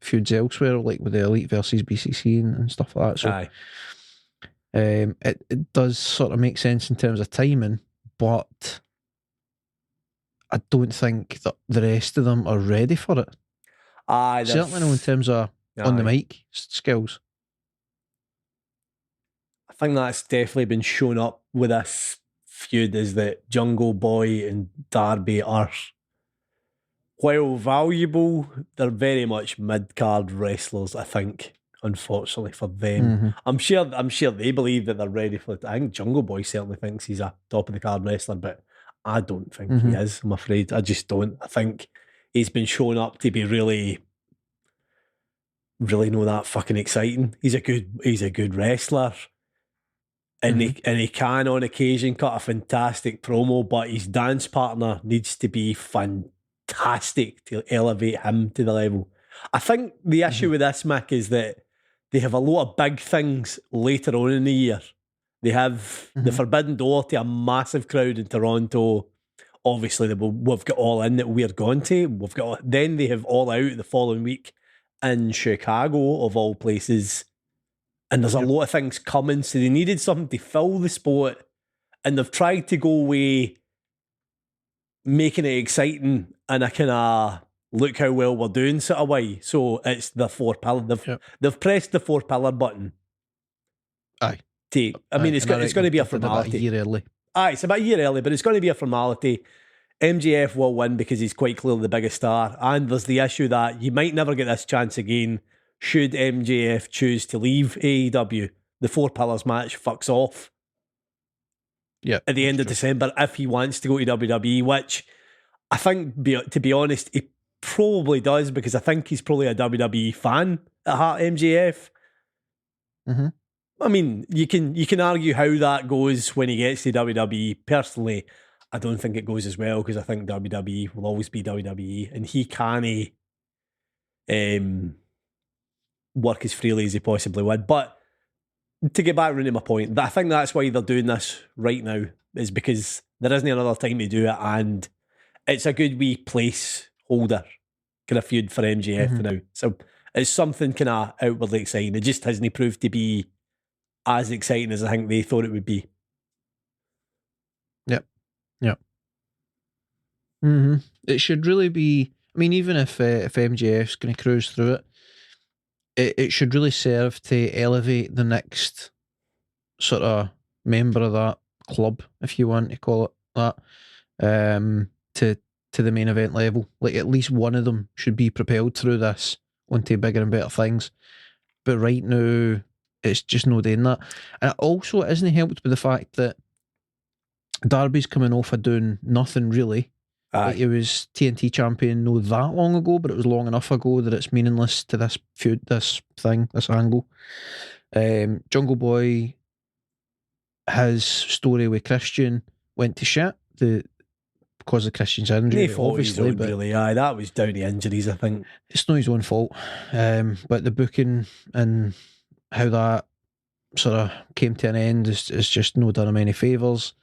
feuds elsewhere, like with the Elite versus BCC and stuff like that. So Aye. it does sort of make sense in terms of timing, but I don't think that the rest of them are ready for it. Aye. Certainly not in terms of on the Aye. mic skills. I think that's definitely been shown up with this feud is that Jungle Boy and Darby are, while valuable, they're very much mid-card wrestlers, I think, unfortunately for them. Mhm. I'm sure they believe that they're ready for it. I think Jungle Boy certainly thinks he's a top-of-the-card wrestler, but I don't think he is, I'm afraid. I just don't. I think he's been shown up to be really not that fucking exciting. He's a good wrestler. And he can on occasion cut a fantastic promo, but his dance partner needs to be fantastic to elevate him to the level. I think the issue with this, Mick, is that they have a lot of big things later on in the year. They have the Forbidden Door to a massive crowd in Toronto. Obviously, we've got All In that we're going to. Then they have All Out the following week in Chicago, of all places. And there's a lot of things coming, so they needed something to fill the spot, and they've tried to go away, making it exciting in a kind of look how well we're doing sort of way. So it's the four pillar. They've pressed the four pillar button. Aye. I mean, it's going to be a formality. About a year early. Aye, it's about a year early, but it's going to be a formality. MJF will win because he's quite clearly the biggest star, and there's the issue that you might never get this chance again. Should MJF choose to leave AEW, the Four Pillars match fucks off. Yeah, at the end of December, if he wants to go to WWE, which I think, to be honest, he probably does, because I think he's probably a WWE fan at heart, MJF. I mean, you can argue how that goes when he gets to WWE. Personally, I don't think it goes as well, because I think WWE will always be WWE, and he can't work as freely as he possibly would. But to get back around to my point, I think that's why they're doing this right now, is because there isn't another time to do it, and it's a good wee placeholder kind of feud for MJF for now. So it's something kind of outwardly exciting. It just hasn't proved to be as exciting as I think they thought it would be. Yep. It should really be. I mean, even if MJF's going to cruise through it should really serve to elevate the next sort of member of that club, if you want to call it that, to the main event level. Like, at least one of them should be propelled through this onto bigger and better things. But right now, it's just no doing that. And also, it isn't helped by the fact that Darby's coming off of doing nothing really. Like, he was TNT champion no that long ago, but it was long enough ago that it's meaningless to this feud, this angle. Jungle Boy, his story with Christian went to shit because of Christian's injury, obviously. But really, that was down to injuries, I think. It's not his own fault. But the booking and how that sort of came to an end is just no done him any favours.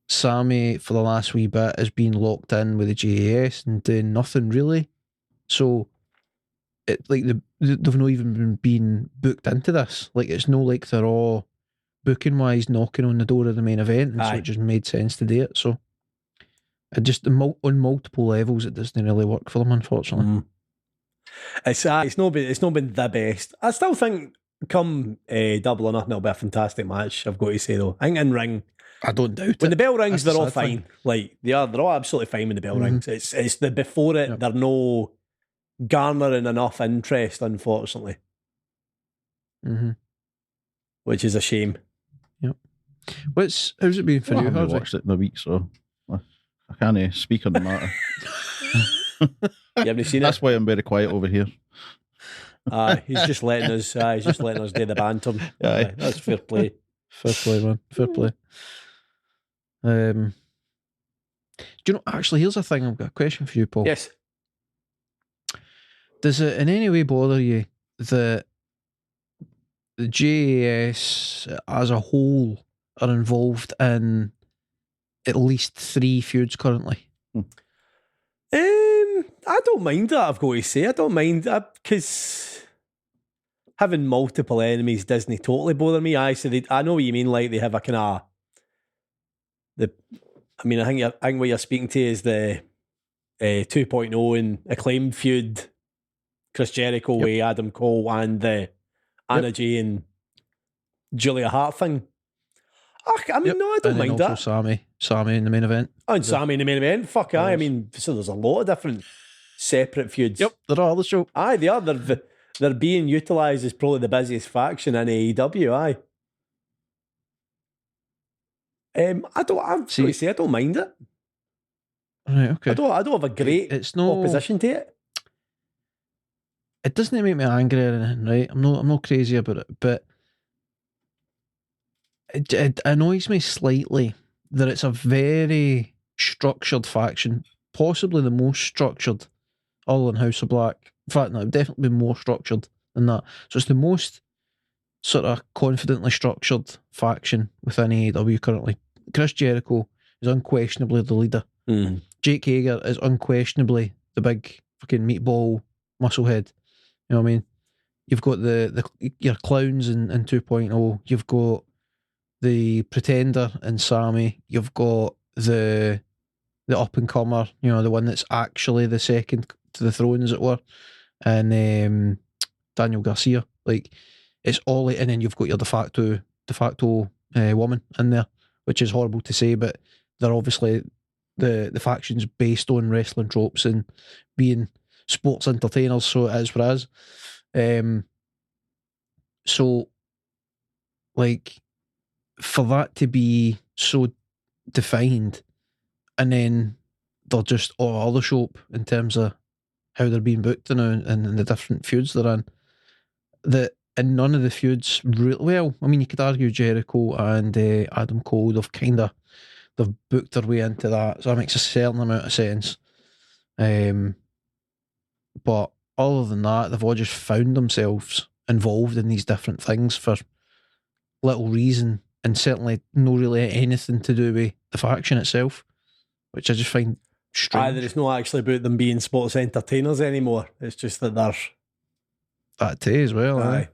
Sammy, for the last wee bit, has been locked in with the JAS and doing nothing really. So, they've not even been booked into this. Like, it's no like they're all booking wise knocking on the door of the main event, and so it just made sense to do it. So, it just on multiple levels, it doesn't really work for them, unfortunately. It's not been the best. I still think come Double or Nothing, it'll be a fantastic match. I've got to say though, I think in ring, I don't doubt when it. the bell rings, That's they're all fine. Like they're all absolutely fine when the bell rings. It's the before it, they're no garnering enough interest, unfortunately. Which is a shame. Yep. How's it been for you? I haven't watched it in a week, so I can't speak on the matter. You haven't seen it? That's why I'm very quiet over here. He's just letting us. He's just letting us do the banter. That's fair play. Fair play, man. Fair play. Do you know? Actually, here's a thing. I've got a question for you, Paul. Yes. Does it in any way bother you that the JAS as a whole are involved in at least 3 feuds currently? I don't mind that, I've got to say. I don't mind that because having multiple enemies doesn't totally bother me. I know what you mean, like they have a kind of I think what you're speaking to is the 2.0 and Acclaimed feud, Chris Jericho with Adam Cole and the Anna Jay and Julia Hart thing. No, I don't mind that. Sammy in the main event. Oh, and Sammy in the main event. Fuck, I mean, so there's a lot of different separate feuds. Yep, there are. Let's show. Aye, they are. They're being utilised as probably the busiest faction in AEW. Aye. I don't mind it. Right, okay. I don't have a great opposition to it. It doesn't make me angry or anything, right? I'm not crazy about it, but it annoys me slightly that it's a very structured faction, possibly the most structured, other than House of Black. In fact, no, definitely more structured than that. So it's the most sort of confidently structured faction within AEW currently. Chris Jericho is unquestionably the leader. Jake Hager is unquestionably the big fucking meatball musclehead. You know what I mean? You've got your clowns in 2.0. You've got the Pretender and Sammy. You've got the up and comer. You know, the one that's actually the second to the throne, as it were, and Daniel Garcia. Like, it's all, and then you've got your de facto woman in there, which is horrible to say, but they're obviously the factions based on wrestling tropes and being sports entertainers, so it is what it is. So, like, for that to be so defined, and then they're just all other soap in terms of how they're being booked now and the different feuds they're in. And none of the feuds really, well, I mean, you could argue Jericho and Adam Cole, they've booked their way into that, so that makes a certain amount of sense. But other than that, they've all just found themselves involved in these different things for little reason, and certainly no really anything to do with the faction itself, which I just find strange. That it's not actually about them being sports entertainers anymore. It's just that they're that too as well. Aye.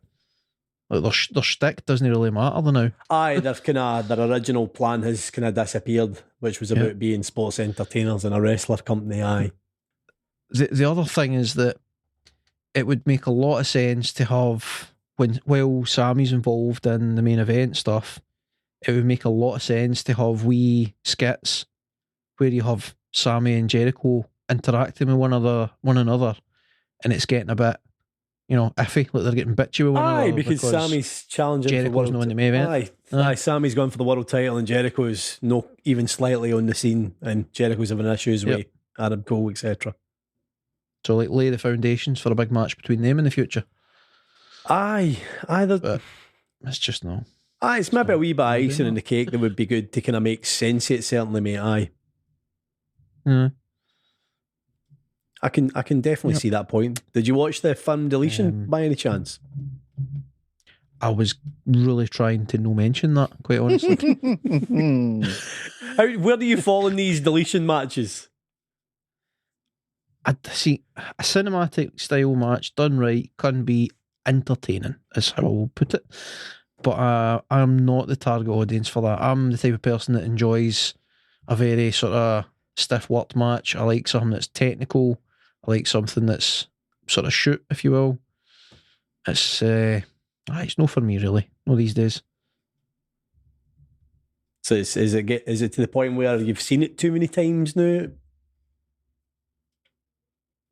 Like their shtick doesn't really matter now. Aye, their original plan has kind of disappeared, which was about being sports entertainers in a wrestler company. Aye. The other thing is that it would make a lot of sense to have, while Sammy's involved in the main event stuff, it would make a lot of sense to have wee skits where you have Sammy and Jericho interacting with one another, and it's getting a bit iffy, like they're getting bitchy with one Aye, another. because Sammy's challenging Jericho's for the world. not in the main event. Aye, Sammy's gone for the world title and Jericho's not even slightly on the scene, and Jericho's having issues with Adam Cole, etc. So, like, lay the foundations for a big match between them in the future. Aye, But it's just no. Aye, it's maybe a wee bit of icing in the cake that would be good to kind of make sense of it, certainly, mate. Aye. Yeah. I can definitely see that point. Did you watch the film deletion by any chance? I was really trying to no mention that, quite honestly. Where do you fall in these deletion matches? I see a cinematic style match done right can be entertaining, is how I will put it. But I'm not the target audience for that. I'm the type of person that enjoys a very sort of stiff worked match. I like something that's technical. I like something that's sort of shoot, if you will. It's no for me really. No these days. So is it to the point where you've seen it too many times now?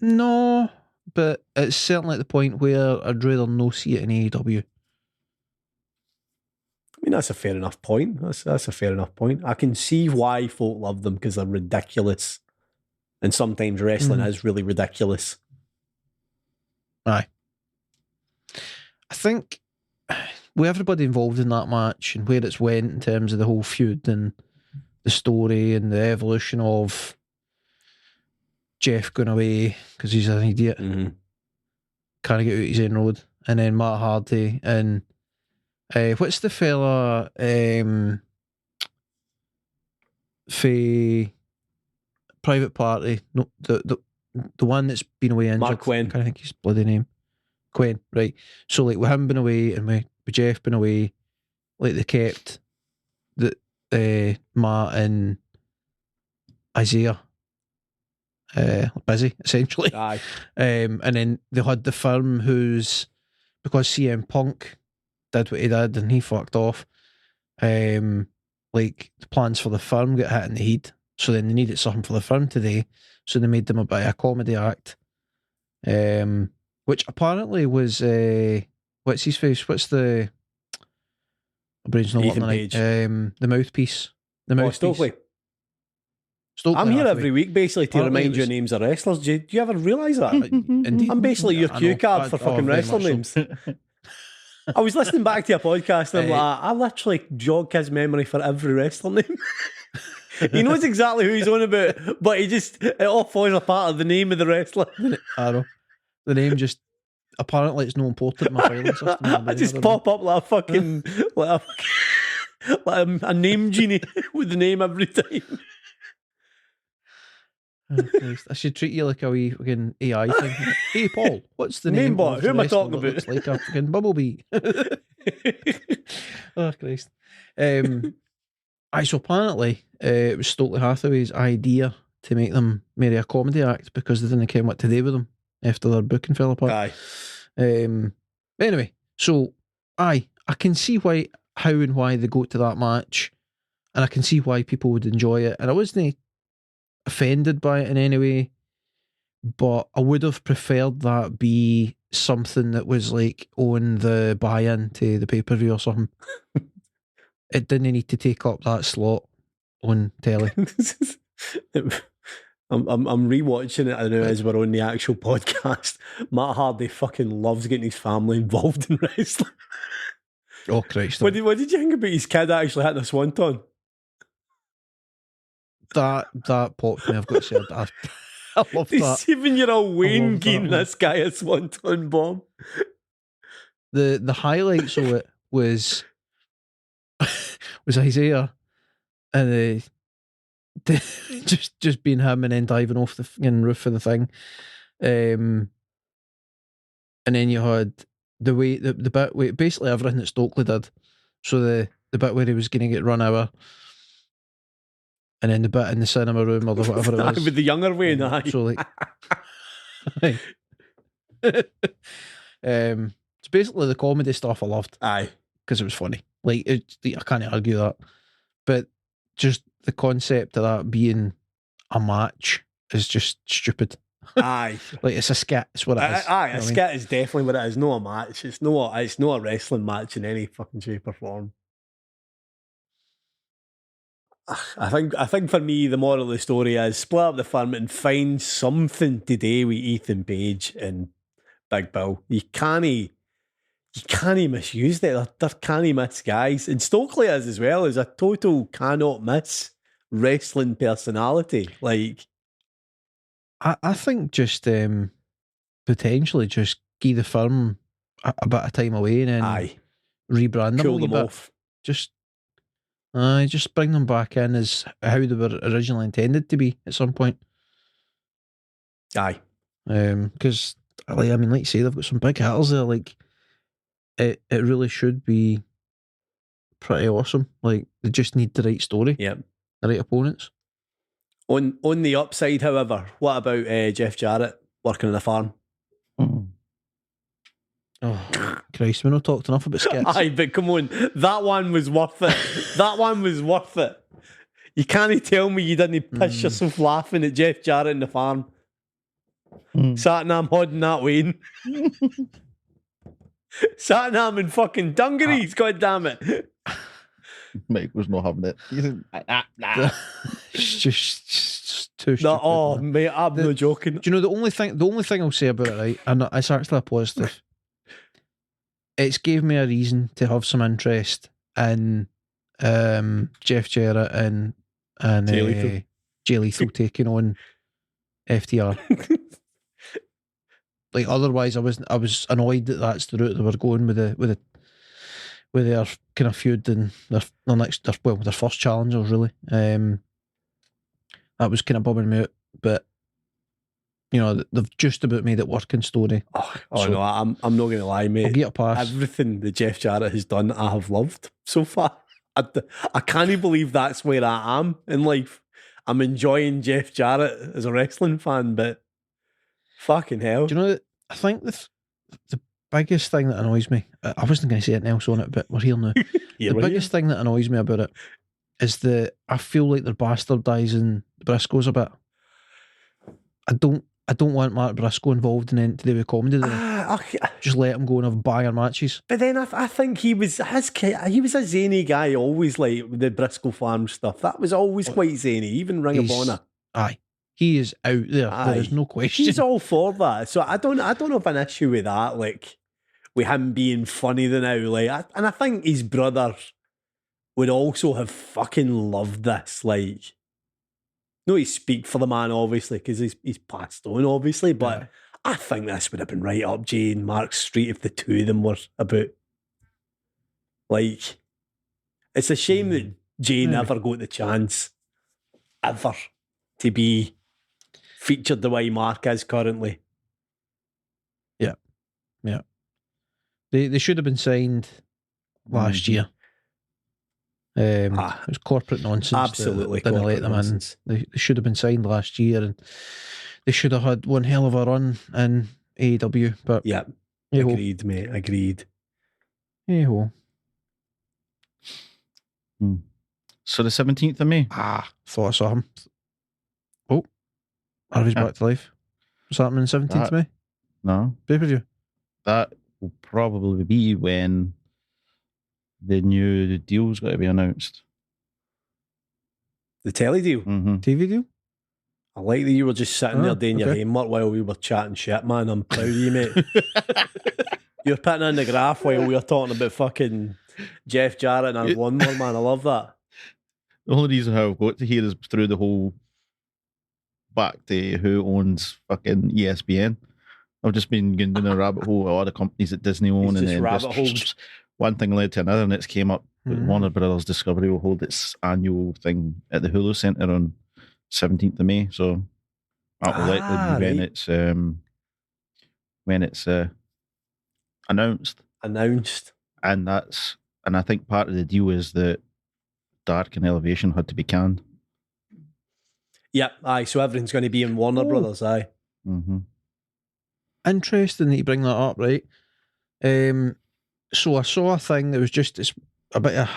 No, but it's certainly at the point where I'd rather no see it in AEW. I mean, that's a fair enough point. That's a fair enough point. I can see why folk love them, because they're ridiculous. And sometimes wrestling is really ridiculous. Aye. I think with everybody involved in that match and where it's went in terms of the whole feud and the story and the evolution of Jeff going away because he's an idiot, can't get out his own road, and then Matt Hardy and what's the fella Private Party? No, the one that's been away injured. Mark Quinn. I can't think his bloody name. Quinn, right? So like with him being away and with Jeff being away, like they kept the Matt and Isaiah busy essentially. Aye. And then they had the firm because CM Punk did what he did and he fucked off. Like the plans for the firm got hit in the heat, so then they needed something for the firm today, so they made them a bit of a comedy act, which apparently was what's his face? What's the my brain's not working tonight. The mouthpiece. Stokely. I'm here every week basically to remind you names of wrestlers. Do you ever realise that? Indeed. I'm basically your cue card for fucking wrestler names. I was listening back to a podcast and I'm like, I literally jog his memory for every wrestler name. He knows exactly who he's on about, but it all falls apart of the name of the wrestler. I know. The name just, apparently it's not important in my filing system. I just pop up like a fucking, like a name genie with the name every time. Oh, Christ. I should treat you like a wee fucking AI thing. Hey Paul, what's the name? Bot, who am I talking about? Looks like a fucking bumblebee. Oh Christ. So apparently it was Stokely Hathaway's idea to make them maybe a comedy act because they didn't care what to do with them after their booking fell apart. Aye. Anyway, so I can see how and why they go to that match, and I can see why people would enjoy it, and I wasn't offended by it in any way, but I would have preferred that be something that was like on the buy-in to the pay-per-view or something. It didn't need to take up that slot on telly. I'm rewatching it now as we're on the actual podcast. Matt Hardy fucking loves getting his family involved in wrestling. Oh Christ. What did you think about his kid actually hitting a swanton? That popped me, I've got to say. I love the that. 7-year-old Wayne giving this guy a swanton bomb. The highlights of it was Isaiah and just being him and then diving off the fucking roof of the thing. And then you had the bit where basically everything that Stokely did. So the bit where he was going to get run over. And then the bit in the cinema room or whatever it was. With the younger Wayne, aye. So like, it's basically the comedy stuff I loved. Aye. Because it was funny. Like, I can't argue that. But just the concept of that being a match is just stupid. Aye. Like, it's a skit. It's what it is. Aye, You know a what I mean? skit is definitely what it is. No a match. It's not a wrestling match in any fucking shape or form. I think for me the moral of the story is split up the firm and find something today with Ethan Page and Big Bill. You can't misuse that. There can't miss guys. And Stokely is as well as a total cannot miss wrestling personality. Like, I think just potentially just give the firm a bit of time away and then aye, rebrand them a cool wee them bit. off. Just bring them back in as how they were originally intended to be at some point. Aye. Because like you say, they've got some big hitters there. Like, it really should be pretty awesome. Like, they just need the right story, Yeah. the right opponents. On the upside, however, what about Jeff Jarrett working on a farm? Oh, Christ, we not talked enough about skits. Aye, but come on, that one was worth it. That one was worth it. You can't tell me you didn't piss yourself laughing at Jeff Jarrett in the farm. Satnam hodding that Wayne. Satnam in fucking dungarees, god damn it. Mike was not having it. It's just too stupid. No, oh, man. mate, I'm not joking. Do you know the only thing I'll say about it, right? And it's actually a positive. It's gave me a reason to have some interest in Jeff Jarrett and Jay Lethal taking on FTR. Like, otherwise, I was annoyed that that's the route they were going with their kind of feud and their first challengers, really. That was kind of bumming me out, but you know, they've just about made it work in story. Oh So- no, I'm not going to lie, I'll mate. get a pass. Everything that Jeff Jarrett has done, I have loved so far. I can't believe that's where I am in life. I'm enjoying Jeff Jarrett as a wrestling fan, but fucking hell. Do you know that I think the biggest thing that annoys me, I wasn't going to say anything else on it, but we're here now. The biggest thing that annoys me about it is that I feel like they're bastardising the Briscoes a bit. I don't want Mark Briscoe involved in anything to do with comedy. Just let him go and have banger matches. But then I think he was a zany guy always, like the Briscoe Farm stuff. That was always quite zany, even Ring of Honor. Aye, he is out there. Aye. There is no question. He's all for that. So I don't have an issue with that. Like, with him being funny the now. Like, and I think his brother would also have fucking loved this. Like, no, he speak for the man, obviously, because he's passed on, obviously, but Yeah. I think this would have been right up Jay and Mark's street if the two of them were about. Like, it's a shame that Jay never got the chance, ever, to be featured the way Mark is currently. Yeah. They should have been signed last year. It was corporate nonsense. Absolutely that didn't let them nonsense. in. They should have been signed last year, and they should have had one hell of a run in AEW. But Yeah, hey-ho. agreed, mate, agreed. Hey-ho. So the 17th of May. Thought I saw him. Oh, Harvey's back to life. What's happening on 17th of May? No, Pay-per-view. that will probably be when the new deal's got to be announced. The telly deal. Mm-hmm. TV deal? I like that you were just sitting there doing your okay. homework while we were chatting shit, man. I'm proud of you, mate. You're putting in the graph while we were talking about fucking Jeff Jarrett and our one more, man. I love that. The only reason how I've got to here is through the whole back to who owns fucking ESPN. I've just been going down a rabbit hole of all the companies that Disney own, He's and just then rabbit holed. one thing led to another, and it's came up. Warner Brothers Discovery will hold its annual thing at the Hulu Centre on 17th of May. So that will likely be when it's announced. And I think part of the deal is that Dark and Elevation had to be canned. Yep, aye. So everything's going to be in Warner Brothers, aye. Mm-hmm. Interesting that you bring that up, right? So I saw a thing that was just it's a bit of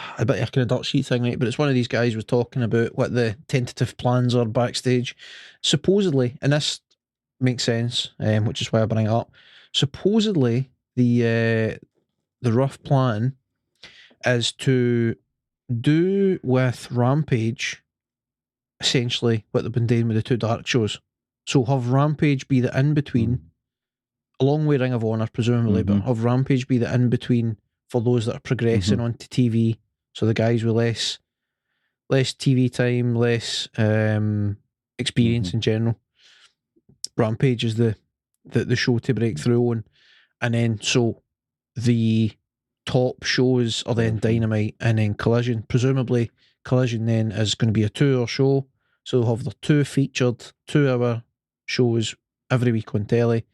kind of dirt sheet thing, right? But it's one of these guys was talking about what the tentative plans are backstage. Supposedly, and this makes sense, which is why I bring it up. Supposedly, the rough plan is to do with Rampage essentially what they've been doing with the two Dark shows. So have Rampage be the in-between, along with Ring of Honor, presumably, but have Rampage be the in-between for those that are progressing onto TV. So the guys with less TV time, less experience in general. Rampage is the show to break through on. And then so the top shows are then Dynamite and then Collision. Presumably Collision then is going to be a 2-hour show. So they'll have their 2 featured 2-hour shows every week on telly.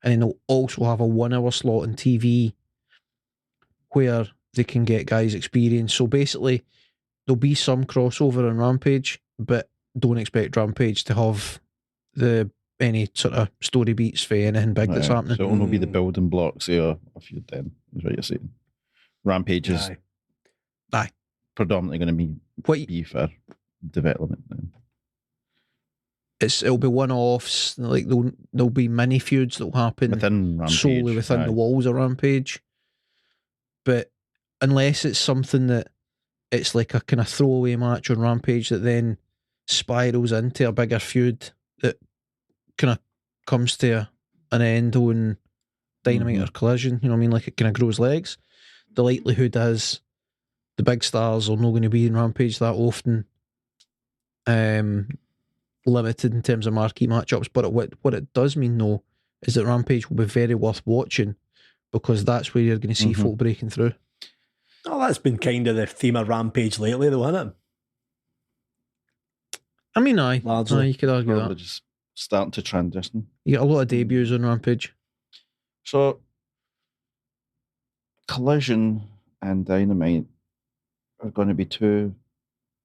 And then they'll also have a 1-hour slot on TV where they can get guys experience. So basically there'll be some crossover on Rampage, but don't expect Rampage to have any sort of story beats for anything big that's happening. So it'll be the building blocks there a few then, is what you're saying. Rampage is predominantly going to be for development then. It'll be one-offs, like there'll be mini feuds that'll happen within Rampage, solely within the walls of Rampage. But unless it's something that it's like a kind of throwaway match on Rampage that then spirals into a bigger feud that kind of comes to an end on Dynamite or Collision, you know what I mean? Like it kind of grows legs. The likelihood is the big stars are not going to be in Rampage that often. Limited in terms of marquee matchups, but what it does mean though is that Rampage will be very worth watching because that's where you're going to see folk breaking through. Oh, that's been kind of the theme of Rampage lately though, hasn't it? I mean, aye, largely. You could argue Well, they're that. just starting to transition. You get a lot of debuts on Rampage. So Collision and Dynamite are going to be 2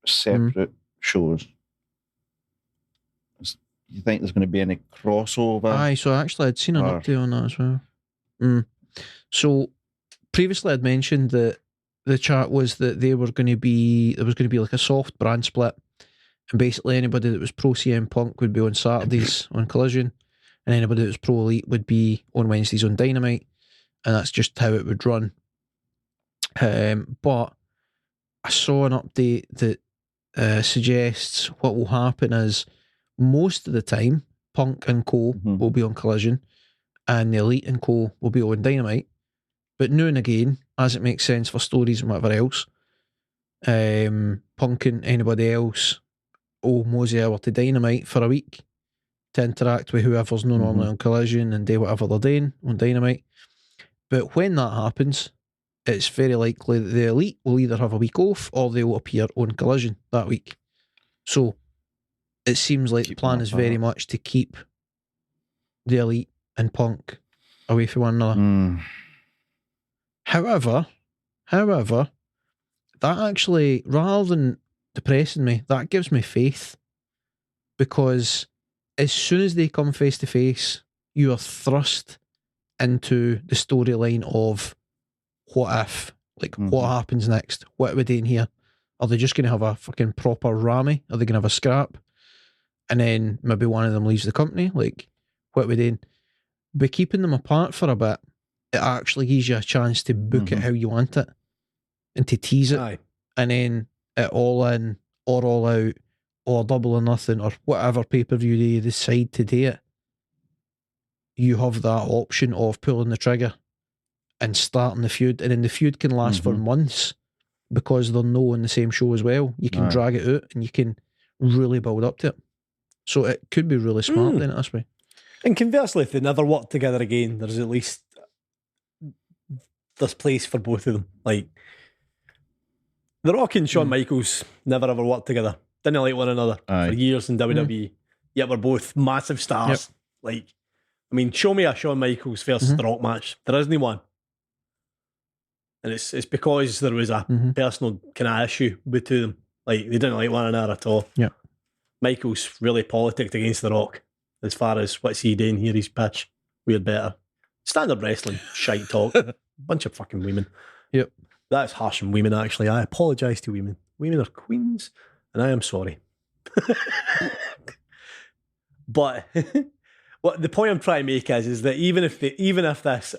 separate shows. You think there's going to be any crossover? Aye, so actually I'd seen an update on that as well. So previously I'd mentioned that the chat was that there was going to be like a soft brand split, and basically anybody that was pro CM Punk would be on Saturdays on Collision, and anybody that was pro Elite would be on Wednesdays on Dynamite, and that's just how it would run. But I saw an update that suggests what will happen is most of the time Punk and Co will be on Collision and the Elite and Co will be on Dynamite, but now and again, as it makes sense for stories and whatever else, Punk and anybody else will mosey over to Dynamite for a week to interact with whoever's not normally on Collision and do whatever they're doing on Dynamite. But when that happens, it's very likely that the Elite will either have a week off or they will appear on Collision that week. So it seems like the plan is very much to keep the Elite and Punk away from one another. However, that actually, rather than depressing me, that gives me faith, because as soon as they come face to face, you are thrust into the storyline of what if, like what happens next? What are we doing here? Are they just going to have a fucking proper rammy? Are they going to have a scrap? And then maybe one of them leaves the company? Like, what are we doing? By keeping them apart for a bit, it actually gives you a chance to book it how you want it and to tease it. Aye. And then it all in or all out or double or nothing or whatever pay-per-view they decide to do it, you have that option of pulling the trigger and starting the feud. And then the feud can last for months because they're not on the same show as well. You can drag it out and you can really build up to it. So it could be really smart then this way. And conversely, if they never work together again, there's at least there's place for both of them. Like The Rock and Shawn Michaels never ever worked together. Didn't like one another for years in WWE. Yet we're both massive stars. Like, I mean, show me a Shawn Michaels versus The Rock match. There isn't one. And it's because there was a personal kind of issue between them. Like, they didn't like one another at all. Yeah. Michaels really politicked against The Rock as far as what's he doing here, his pitch. We're better. Stand-up wrestling, shite talk. Bunch of fucking women. Yep. That's harsh on women, actually. I apologise to women. Women are queens, and I am sorry. But What the point I'm trying to make is that even if this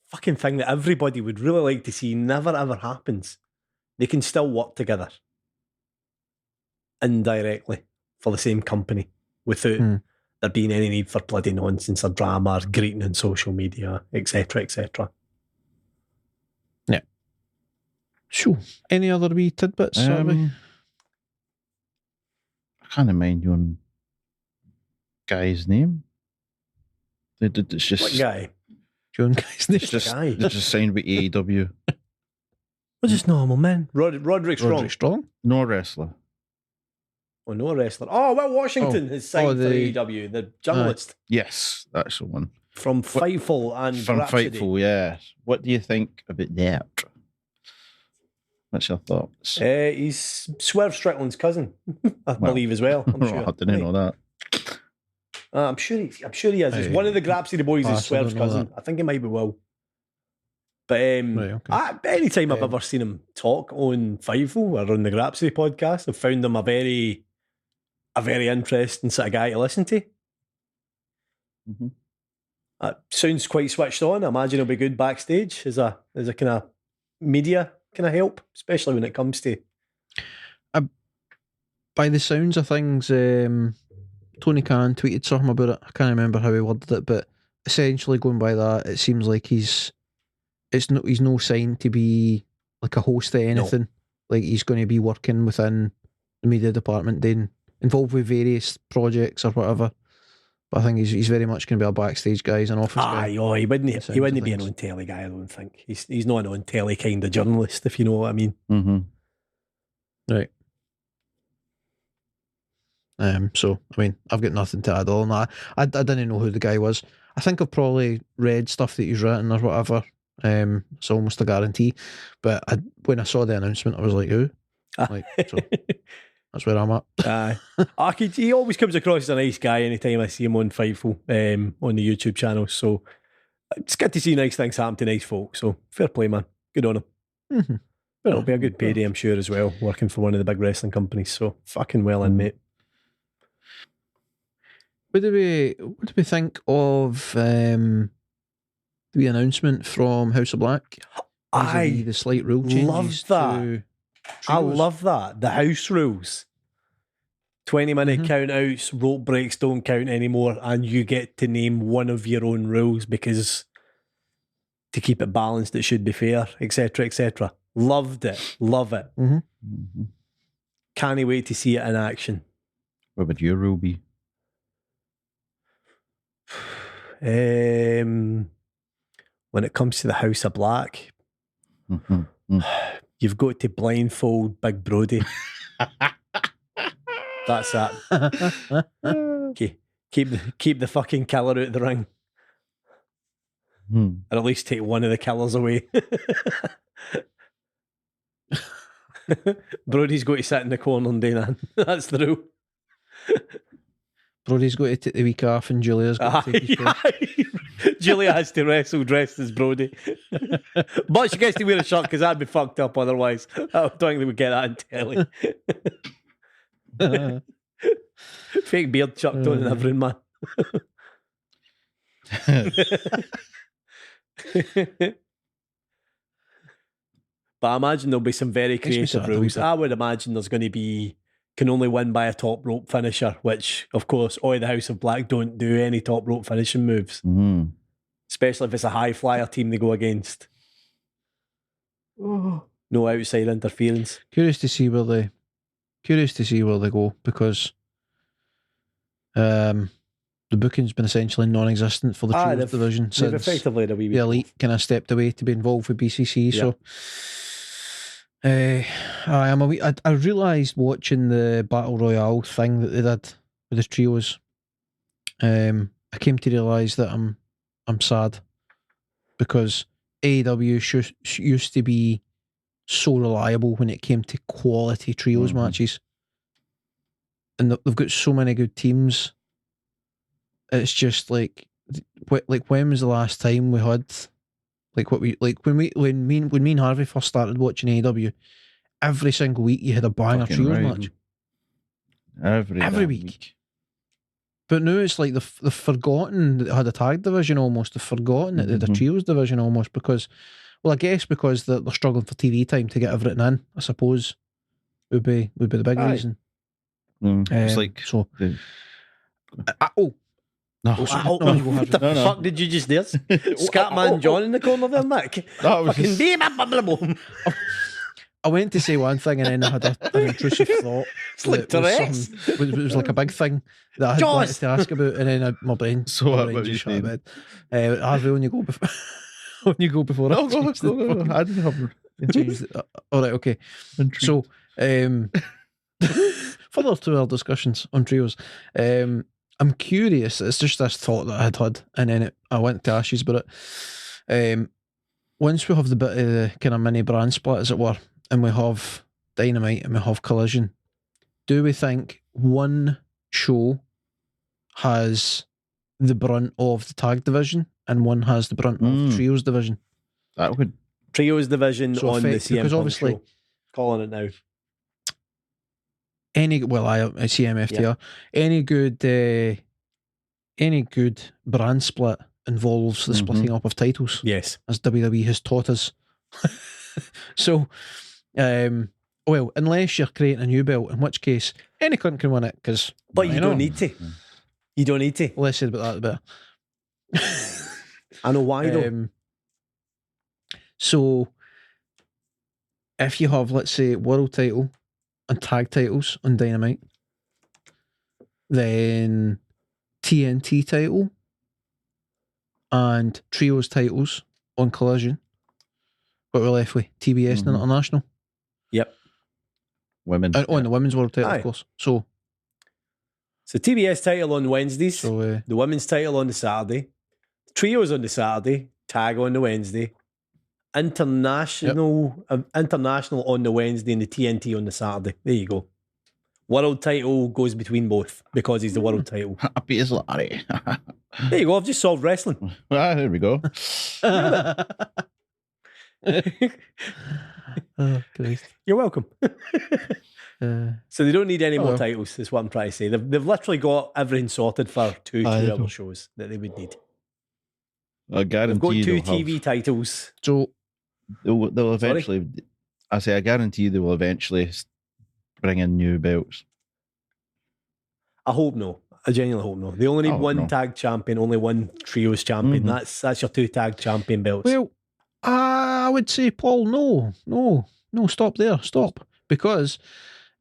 fucking thing that everybody would really like to see never ever happens, they can still work together indirectly for the same company without there being any need for bloody nonsense or drama or greeting on social media, etc., etc. Yeah. So, any other wee tidbits? I can't mind your guy's name. It's just What guy? John Guy's name. It's just guy. It's just signed with AEW. We're just normal men. Roderick Strong. Roderick Strong. No wrestler. Oh, no wrestler. Oh, Will Washington has signed for AEW, the journalist. Yes, that's the one. From Fightful and From Rhapsody. Fightful, yeah. What do you think about that? What's your thoughts? He's Swerve Strickland's cousin, I believe as well. I'm sure. I didn't know that. I'm sure he is. He's one of the Grapsity boys is Swerve's cousin. I think it might be Will. But anytime I've ever seen him talk on Fightful or on the Grapsity podcast, I've found him a very interesting sort of guy to listen to. Sounds quite switched on. I imagine he'll be good backstage as a kind of media kind of help, especially when it comes to. By the sounds of things, Tony Khan tweeted something about it. I can't remember how he worded it, but essentially going by that, it seems like he's no sign to be like a host of anything. No. Like he's going to be working within the media department, then involved with various projects or whatever. But I think he's very much going to be a backstage guy. He's an office guy. Oh, he wouldn't be an on telly guy. I don't think he's not an on telly kind of journalist, if you know what I mean. Right. So I mean, I've got nothing to add on that. I didn't know who the guy was. I think I've probably read stuff that he's written or whatever. It's almost a guarantee. But when I saw the announcement, I was like, who? Like, so that's where I'm at. He always comes across as a nice guy anytime I see him on Fightful, on the YouTube channel. So it's good to see nice things happen to nice folk. So fair play, man. Good on him. It'll be a good payday, I'm sure, as well, working for one of the big wrestling companies. So fucking well in, mate. What do we think of the announcement from House of Black? The slight rule changes. Love that. I love that. The house rules. 20-minute count-outs, rope breaks don't count anymore, and you get to name one of your own rules because to keep it balanced, it should be fair, etc., etc. Loved it. Love it. Can't wait to see it in action. What would your rule be? When it comes to the House of Black, you've got to blindfold Big Brody. That's that. Okay. Keep the fucking killer out of the ring. Or at least take one of the killers away. Brody's got to sit in the corner and do that. That's the rule. Brody's got to take the week off and Julia's got to take his place. Julia has to wrestle dressed as Brody. But she gets to wear a shirt because that'd be fucked up otherwise. I don't think they would get that in telly. Fake beard chucked on and everything, man. But I imagine there'll be some very creative rules. I would imagine there's going to be can only win by a top rope finisher, which, of course, the House of Black don't do any top rope finishing moves. Especially if it's a high flyer team they go against. No outside interference. Curious to see where they go, because the booking's been essentially non-existent for the Trios division since effectively the Elite kind of stepped away to be involved with BCC. Yeah. So I realised watching the Battle Royale thing that they did with the Trios, I came to realise that I'm sad because AEW used to be so reliable when it came to quality Trios matches, and they've got so many good teams. It's just like when was the last time we had when me and Harvey first started watching AEW, every single week you had a banger Trios match. Every week. But now it's like they've forgotten that they had a tag division almost. They've forgotten that they had a trios division almost because, well, I guess because they're struggling for TV time to get everything in, I suppose, would be the big reason. It's like... So... No. What the fuck did you just do? Scatman John in the corner there, Mick. That was Fucking I went to say one thing and then I had an intrusive thought. It's like Tourette's. It was like a big thing that I had wanted to ask about, and then my brain just shut a bit. Harvey, when you go before, before I didn't have changed it. All right, okay. Intrigued. So, further to our discussions on trios, I'm curious. It's just this thought that I had, and then I went to ask you about it. Once we have the bit of the kind of mini brand split, as it were, and we have Dynamite and we have Collision, do we think one show has the brunt of the tag division and one has the brunt of trios division? That would... Trios division So on the because CM obviously show. Calling it now. I CMFTR. Yeah. Any good brand split involves the splitting up of titles, Yes. as WWE has taught us. So, well, unless you're creating a new belt, in which case any cunt can win it. Because, But you don't need to. You don't need to. Less said about that, the better. I know why though. So, if you have, let's say, world title and tag titles on Dynamite, then TNT title and trios titles on Collision, what we're left with TBS and International. Yep. Women. On the women's world title, of course. So TBS title on Wednesdays, so, the women's title on the Saturday, trios on the Saturday, tag on the Wednesday, international on the Wednesday, and the TNT on the Saturday. There you go. World title goes between both because he's the world title. Happy as Larry. There you go. I've just solved wrestling. There we go. oh, Christ. You're welcome. So they don't need any more titles, is what I'm trying to say. They've literally got everything sorted for two other shows that they would need. I guarantee they've got two TV titles. So they'll eventually... I guarantee they will eventually bring in new belts. I hope no. I genuinely hope no. They only need one tag champion, only one trios champion. That's your two tag champion belts. Well, I would say, Paul, no, stop there, stop. Because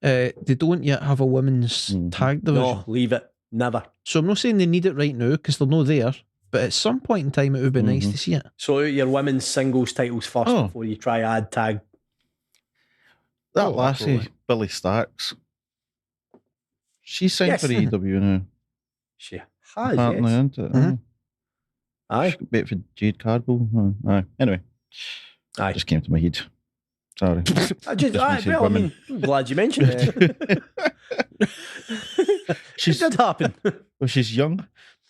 they don't yet have a women's tag division. No, leave it. Never. So I'm not saying they need it right now because they're not there, but at some point in time it would be nice to see it. So your women's singles titles first before you try add tag. That lassie, Billy Starks, she's signed for AEW now. She has, apparently, yes. isn't it? Aye. Wait for Jade Cargill. Aye. Anyway, just came to my head. Sorry. I'm glad you mentioned it. It did happen. Well, she's young.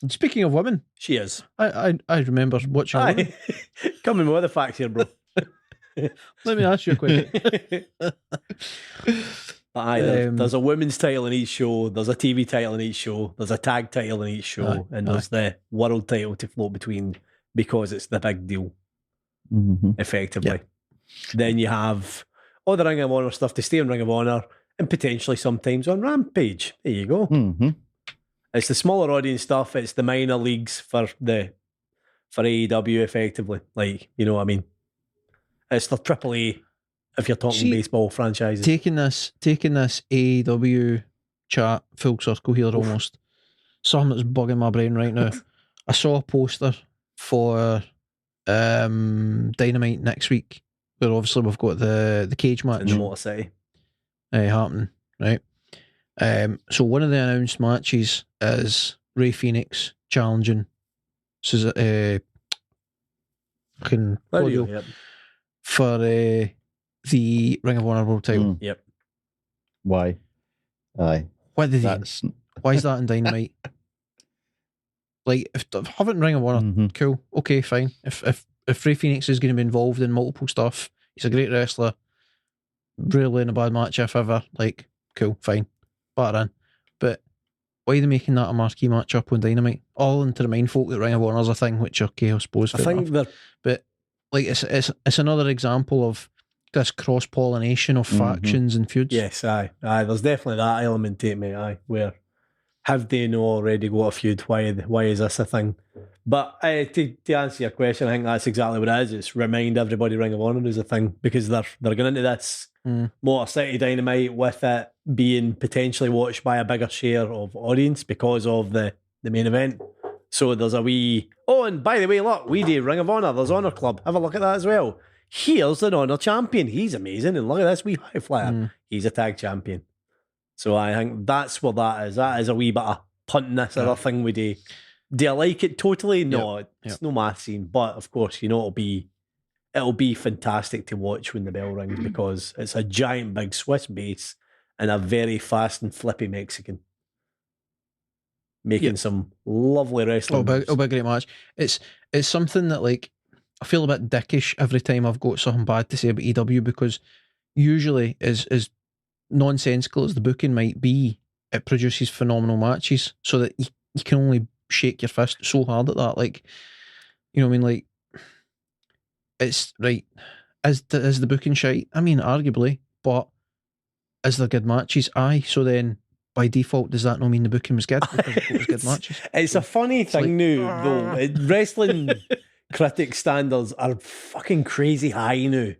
Speaking of women, she is. I remember watching women. Coming with the facts here, bro. Let me ask you a question. There's a women's title in each show, there's a TV title in each show, there's a tag title in each show, and there's the world title to float between because it's the big deal, effectively. Yep. Then you have all the Ring of Honor stuff to stay on Ring of Honor and potentially sometimes on Rampage. There you go. It's the smaller audience stuff, it's the minor leagues for AEW, effectively. Like, you know what I mean? It's the AAA, if you're talking baseball franchises. Taking this AEW chat full circle here almost. Something that's bugging my brain right now. I saw a poster for Dynamite next week, where obviously we've got the cage match in the Motor City happening, right? So one of the announced matches is Rey Fenix challenging Claudio for the Ring of Honor World title. Yep. Why? Aye. Why is that in Dynamite? Like, if have it in Ring of Honor, cool, okay, fine. If Rey Fenix is going to be involved in multiple stuff, he's a great wrestler, rarely in a bad match if ever. Like, cool, fine, batter in. But why are they making that a marquee match up on Dynamite? All into the mind folk that Ring of Honor's a thing, which okay, I suppose. I think they're... But like it's another example of this cross pollination of factions and feuds. Yes, aye. There's definitely that element to it, mate. Aye, where have they not already got a feud? Why is this a thing? But to answer your question, I think that's exactly what it is. It's remind everybody Ring of Honor is a thing, because they're going into this Motor City Dynamite with it being potentially watched by a bigger share of audience because of the main event. So there's a wee... Oh, and by the way, look, we do Ring of Honor. There's Honor Club. Have a look at that as well. Here's an Honor champion. He's amazing. And look at this wee high flyer. He's a tag champion. So I think that's what that is. That is a wee bit of punting this other thing we do. Do I like it totally? No, it's no my scene. But of course, you know, it'll be fantastic to watch when the bell rings, because it's a giant big Swiss base and a very fast and flippy Mexican making some lovely wrestling. It'll be a great match. It's something that, like, I feel a bit dickish every time I've got something bad to say about EW, because usually, as nonsensical as the booking might be, it produces phenomenal matches, so that you can only shake your fist so hard at that. Like, you know what I mean? Like, it's right. Is the booking shite? I mean, arguably, but is there good matches? Aye. So then, by default, does that not mean the booking was good? Because it was good matches. It's a funny thing now, though. Wrestling critic standards are fucking crazy high now.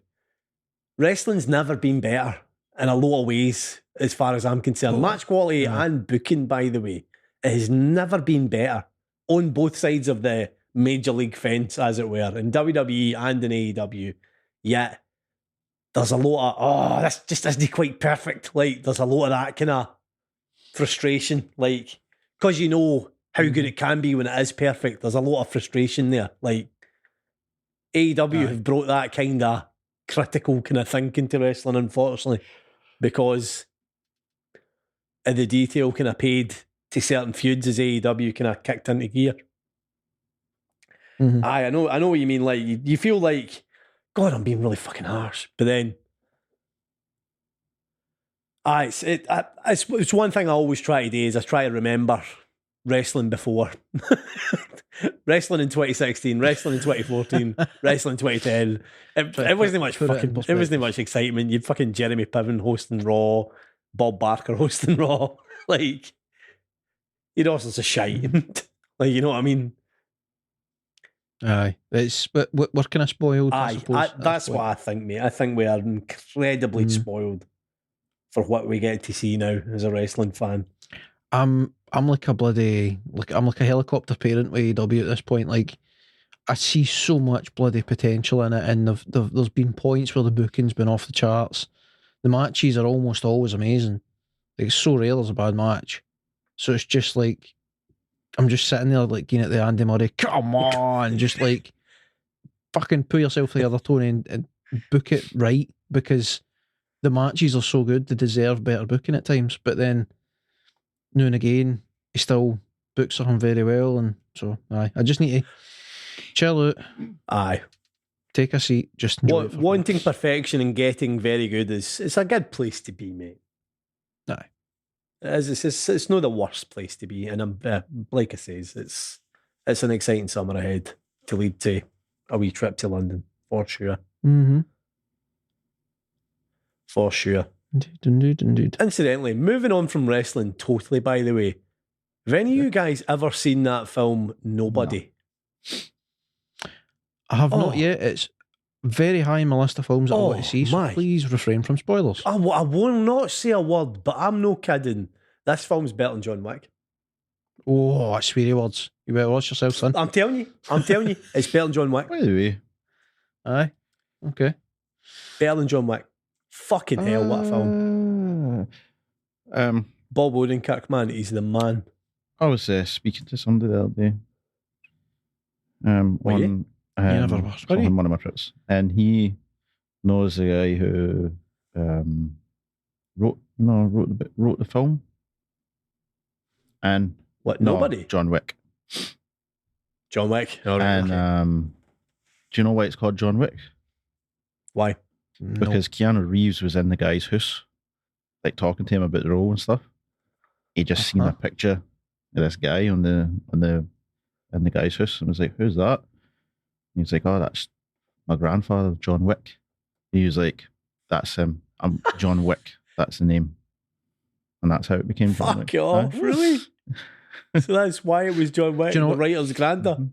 Wrestling's never been better in a lot of ways, as far as I'm concerned. Match quality and booking, by the way, it has never been better on both sides of the major league fence, as it were, in WWE and in AEW. Yet there's a lot of, this just isn't quite perfect. Like, there's a lot of that kind of frustration, like, because you know how good it can be when it is perfect. There's a lot of frustration there. Like, AEW have brought that kind of critical kind of thinking to wrestling, unfortunately, because of the detail kind of paid to certain feuds as AEW kind of kicked into gear. I know what you mean. Like, you feel like, God, I'm being really fucking harsh, but then it's one thing I always try to do is I try to remember wrestling before. Wrestling in 2016, wrestling in 2014, wrestling in 2010. It wasn't much fucking, it wasn't much excitement. You'd fucking Jeremy Piven hosting Raw, Bob Barker hosting Raw. Like, you'd all sorts of shite. Like, you know what I mean? Aye, but we're kind of spoiled. I suppose, that's what I think, mate. I think we are incredibly spoiled for what we get to see now as a wrestling fan. I'm like a bloody, I'm like a helicopter parent with AEW at this point. Like, I see so much bloody potential in it, and there's been points where the booking's been off the charts. The matches are almost always amazing. Like, it's so rare there's a bad match. So it's just like, I'm just sitting there like looking at the Andy Murray, come on, just like fucking pull yourself to the other toe and book it right, because the matches are so good, they deserve better booking at times. But then now and again, he still books something very well, and so I just need to chill out. Aye. Take a seat, just enjoy it. Wanting perfection and getting very good it's a good place to be, mate. Aye. It's not the worst place to be, and like I says, it's an exciting summer ahead to lead to a wee trip to London for sure. For sure. Indeed. Incidentally, moving on from wrestling totally, by the way, have any of you guys ever seen that film Nobody? No. I have not yet. It's very high in my list of films that I want to see, so please refrain from spoilers. I will not say a word, but I'm no kidding. This film's better than John Wick. Oh, that's sweary words. You better watch yourself, son. I'm telling you, it's better than John Wick. By the way. Aye. Okay. Better than John Wick. Fucking hell, what a film. Bob Odenkirk, man, he's the man. I was speaking to somebody the other day. On one of my trips, and he knows the guy who wrote the film. And what? Nobody? John Wick. John Wick. All right, and do you know why it's called John Wick? Why? Because Keanu Reeves was in the guy's house, like talking to him about the role and stuff. He just seen a picture this guy in the guy's house, and was like, "Who's that?" And he's like, "Oh, that's my grandfather, John Wick." He was like, "That's him. I'm John Wick. That's the name." And that's how it became John Wick. Fuck off, really? So that's why it was John Wick, Do you know the what? writer's granddad.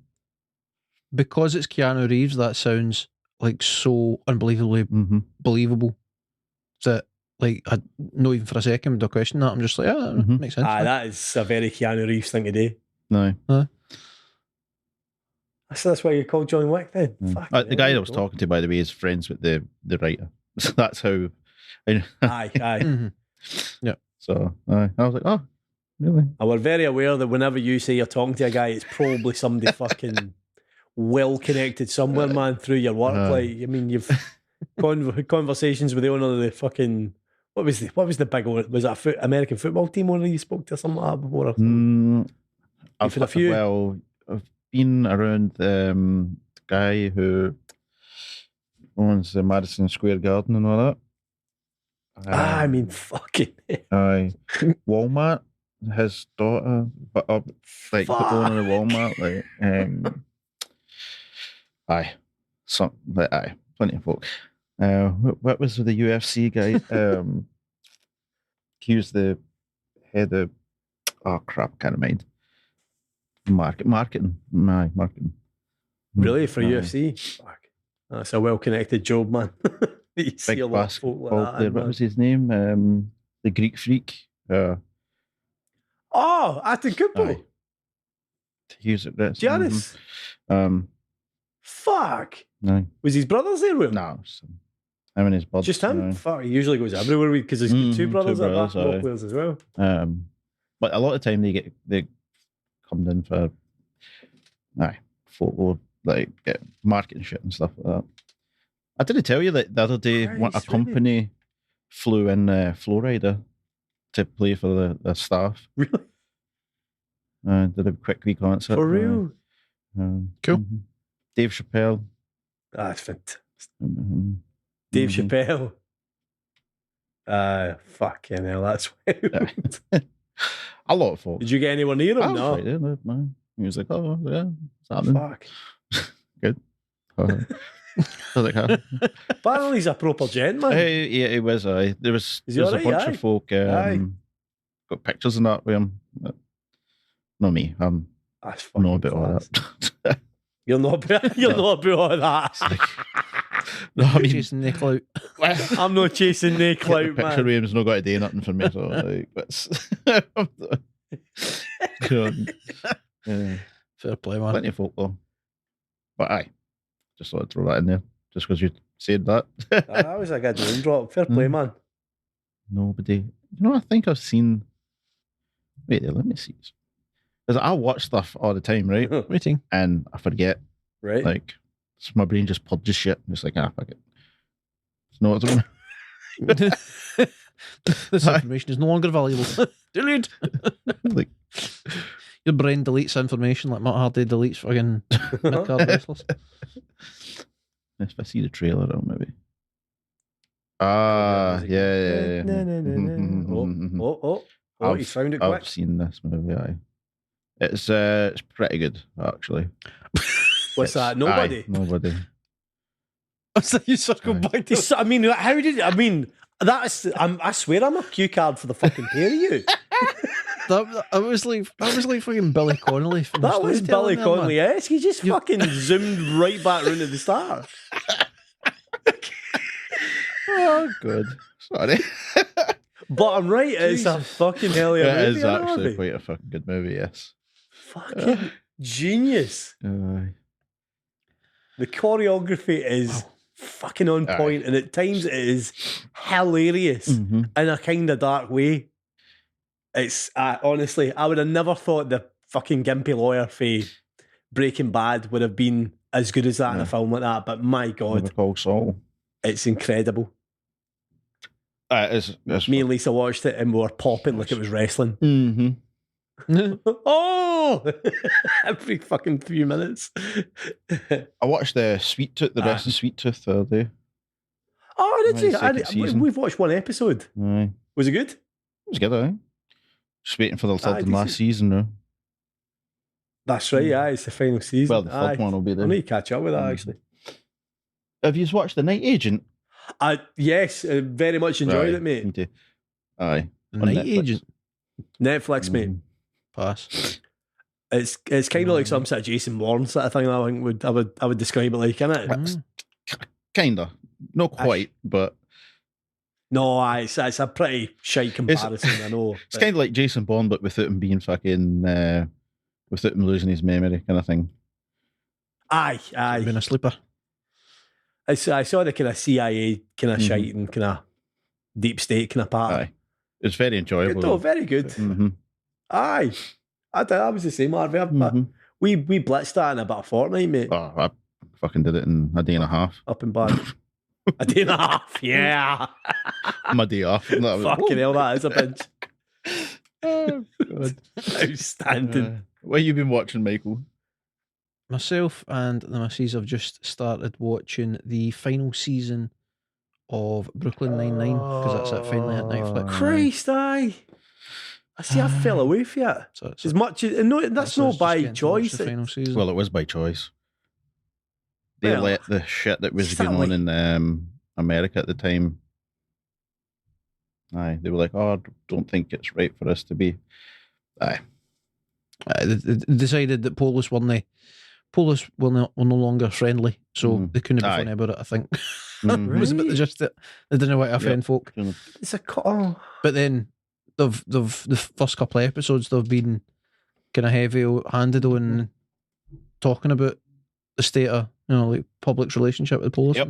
Because it's Keanu Reeves, that sounds like so unbelievably believable that, like, I not even for a second would I question that. I'm just like, makes sense. That is a very Keanu Reeves thing to do. No. So that's why you called John Wick then? The guy I was talking to, by the way, is friends with the writer. So that's how. Aye. Yeah. So I was like, oh, really? And we're very aware that whenever you say you're talking to a guy, it's probably somebody fucking well connected somewhere, man, through your work. Like, I mean, you've conversations with the owner of the fucking. What was the big one? Was that American football team owner you spoke to something like that before? I've had a few. Well, I've been around the guy who owns the Madison Square Garden and all that. I mean, fucking. Walmart, his daughter, but like the owner of Walmart, plenty of folk. What was the UFC guy? He was the head of. Oh crap! Can't mind. Marketing. Really, for UFC? Fuck. That's a well-connected job, man. You see Big a lot of folk like basketball that, player. What was his name? The Greek Freak. Atin Kupo. He was at this. Giannis. Fuck. No. Was his brothers there with him? No. Him and his buds. Just him? No. Fuck, he usually goes everywhere because he's got two brothers that are basketball aye. players as well. But a lot of time they come in for photo, like get marketing shit and stuff like that. I didn't tell you that the other day a company flew in Flowrider to play for the staff. Really? Did a quick wee concert. For real? Cool. Dave Chappelle. That's fantastic. Dave Chappelle. Fucking hell, that's wild. A lot of folks. Did you get anyone near him? I was No. right there, man. He was like, "Oh yeah, it's happening." Fuck. Good. I was like, huh? Apparently he's a proper gent, man. Yeah, he was. There was Is he a alright? bunch Aye. of folk got pictures and that with him. Not me. I'm That's fucking not about all class. that. You're not about all that. No, I mean, Chasing the clout. I'm not chasing the clout, picture man. with him's not got to do nothing for me. So like, that's yeah, Fair play, man. plenty of folk though. But aye, just thought I'd throw that in there, just because you said that. That was a good name drop. Fair play, man. Nobody. You know, I think I've seen. Wait there, let me see. Because I watch stuff all the time, right? Waiting. And I forget. Right. Like, so my brain just purges shit. I'm just like, fuck it. It's not what's This information is no longer valuable. Delete. like, Your brain deletes information like Matt Hardy deletes fucking mid-card wrestlers. if I see the trailer, I'll maybe. Yeah. Oh, you found it quick. I've seen this movie. Aye. It's pretty good actually. What's that? Nobody. Nobody. So you circle back to I mean, how did I mean? That's. I swear, I'm a cue card for the fucking pair of you. that was like fucking Billy Connolly. From That was Billy Connolly. Man. Yes, he just fucking zoomed right back round to the start. Oh, good. Sorry. But I'm right. It's a fucking hell of a It movie. is actually quite a fucking good movie. Yes. Fucking genius. Aye. The choreography is fucking on point, and at times it is hilarious in a kind of dark way. It's honestly, I would have never thought the fucking gimpy lawyer for Breaking Bad would have been as good as that in a film like that. But my God, Never Call Saul. it's incredible. It's Me and Lisa watched it and we were popping like it was wrestling. Oh, every fucking few minutes. I watched the Sweet Tooth, the rest of Sweet Tooth the other day. Oh, did you? Second season. We've watched one episode. Aye. Was it good? It was good, aye. Just waiting for the third and last decent. season now. That's right, yeah, it's the final season. Well, the third one will be I there. need to catch up with that, actually. Have you watched The Night Agent? Yes, I very much enjoyed it, mate. Me too. Aye. The On Night Netflix. Agent. Netflix, mate. Pass. It's kind of like some sort of Jason Bourne sort of thing. I think I would describe it like, innit? Kinda. Not quite, but No, it's a pretty shite comparison. I know. it's kind of like Jason Bourne, but without him being fucking, without him losing his memory, kind of thing. Aye. Been a sleeper. I saw the kind of CIA kind of shite and kind of deep state kind of part. Aye. It's very enjoyable. Good though, very good. Mm-hmm. Aye. I was the same, Harvey. We blitzed that in about a fortnight, mate. Oh, I fucking did it in a day and a half. Up and back. A day and a half, yeah. My day off. Fucking hell, that is a pinch. Oh, God. Outstanding. What have you been watching, Michael? Myself and the missus have just started watching the final season of Brooklyn Nine-Nine because that's it finally hit Netflix. Christ, aye. I see I fell away from it. So it's As much as no, that's not by choice. The final season. Well, it was by choice. They Well, let the shit that was is that going on like- in America at the time. Aye, they were like, "Oh, I don't think it's right for us to be." Aye, They decided that Polish were no longer friendly, so they couldn't be Aye. funny about it. I think Mhm. was a bit just that they didn't want to offend folk. It's a oh. But then they've the first couple of episodes they've been kind of heavy-handed on talking about the state of like public's relationship with the Polish. Yep.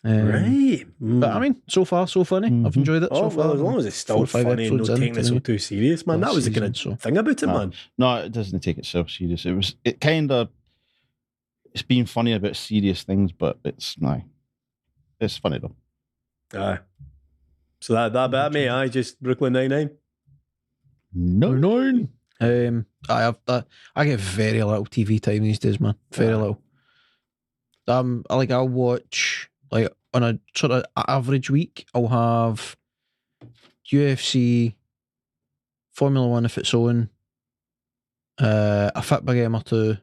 And that. Right. But I mean, so far so funny. I've enjoyed it so Oh, far. well, as long as it's 4 or still 5 funny and episodes not in, taking it so too serious, man. last That was the season, kind of so- thing about it, Aye. man. No, it doesn't take itself serious. It kind of, it's being funny about serious things, but it's funny though. Aye. So that bit, mate, I just Brooklyn Nine-Nine. No, I get very little TV time these days, man. Very little. I'll watch like on a sort of average week. I'll have UFC, Formula One if it's on, a fit big M or two,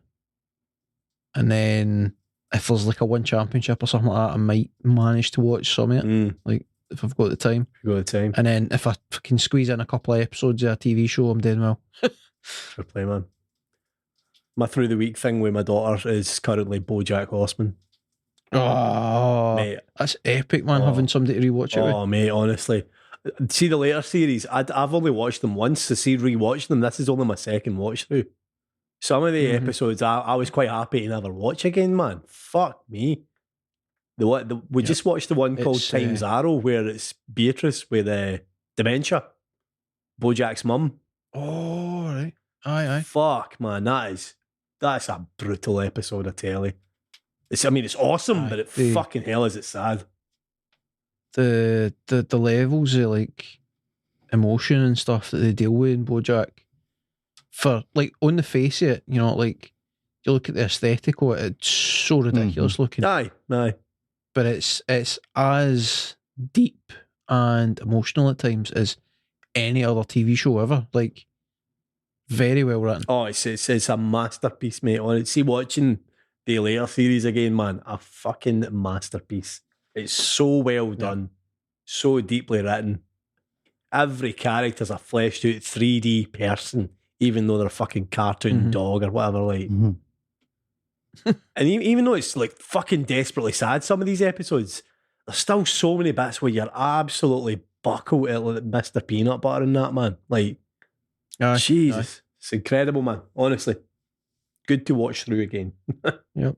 and then if there's like a one championship or something like that, I might manage to watch some of it. Like if I've got the time. You got the time. And then if I can squeeze in a couple of episodes of a TV show, I'm doing well. Fair play, man. My through the week thing with my daughter is currently BoJack Horseman. Oh, Mate. that's epic, man, having somebody to rewatch it with. Oh, mate, honestly. See the later series, I've only watched them once. To see rewatch them, this is only my second watch through. Some of the episodes I was quite happy to never watch again, man. Fuck me. We just watched the one called Time's Arrow where it's Beatrice with dementia. BoJack's mum. Oh, right. Aye. Fuck, man, that's a brutal episode of telly. It's awesome, but fucking hell is it sad. The levels of like emotion and stuff that they deal with in BoJack, for like on the face of it, like you look at the aesthetic of it, it's so ridiculous looking. Aye. But it's as deep and emotional at times as any other TV show ever. Like very well written. Oh, it's a masterpiece, mate. See, watching the later series again, man, a fucking masterpiece. It's so well done, so deeply written. Every character's a fleshed out 3D person, even though they're a fucking cartoon dog or whatever. Like, and even though it's like fucking desperately sad, some of these episodes, there's still so many bits where you're absolutely buckled at like Mr. Peanut Butter and that, man. Like, Jesus, it's incredible, man. Honestly, good to watch through again. Yep,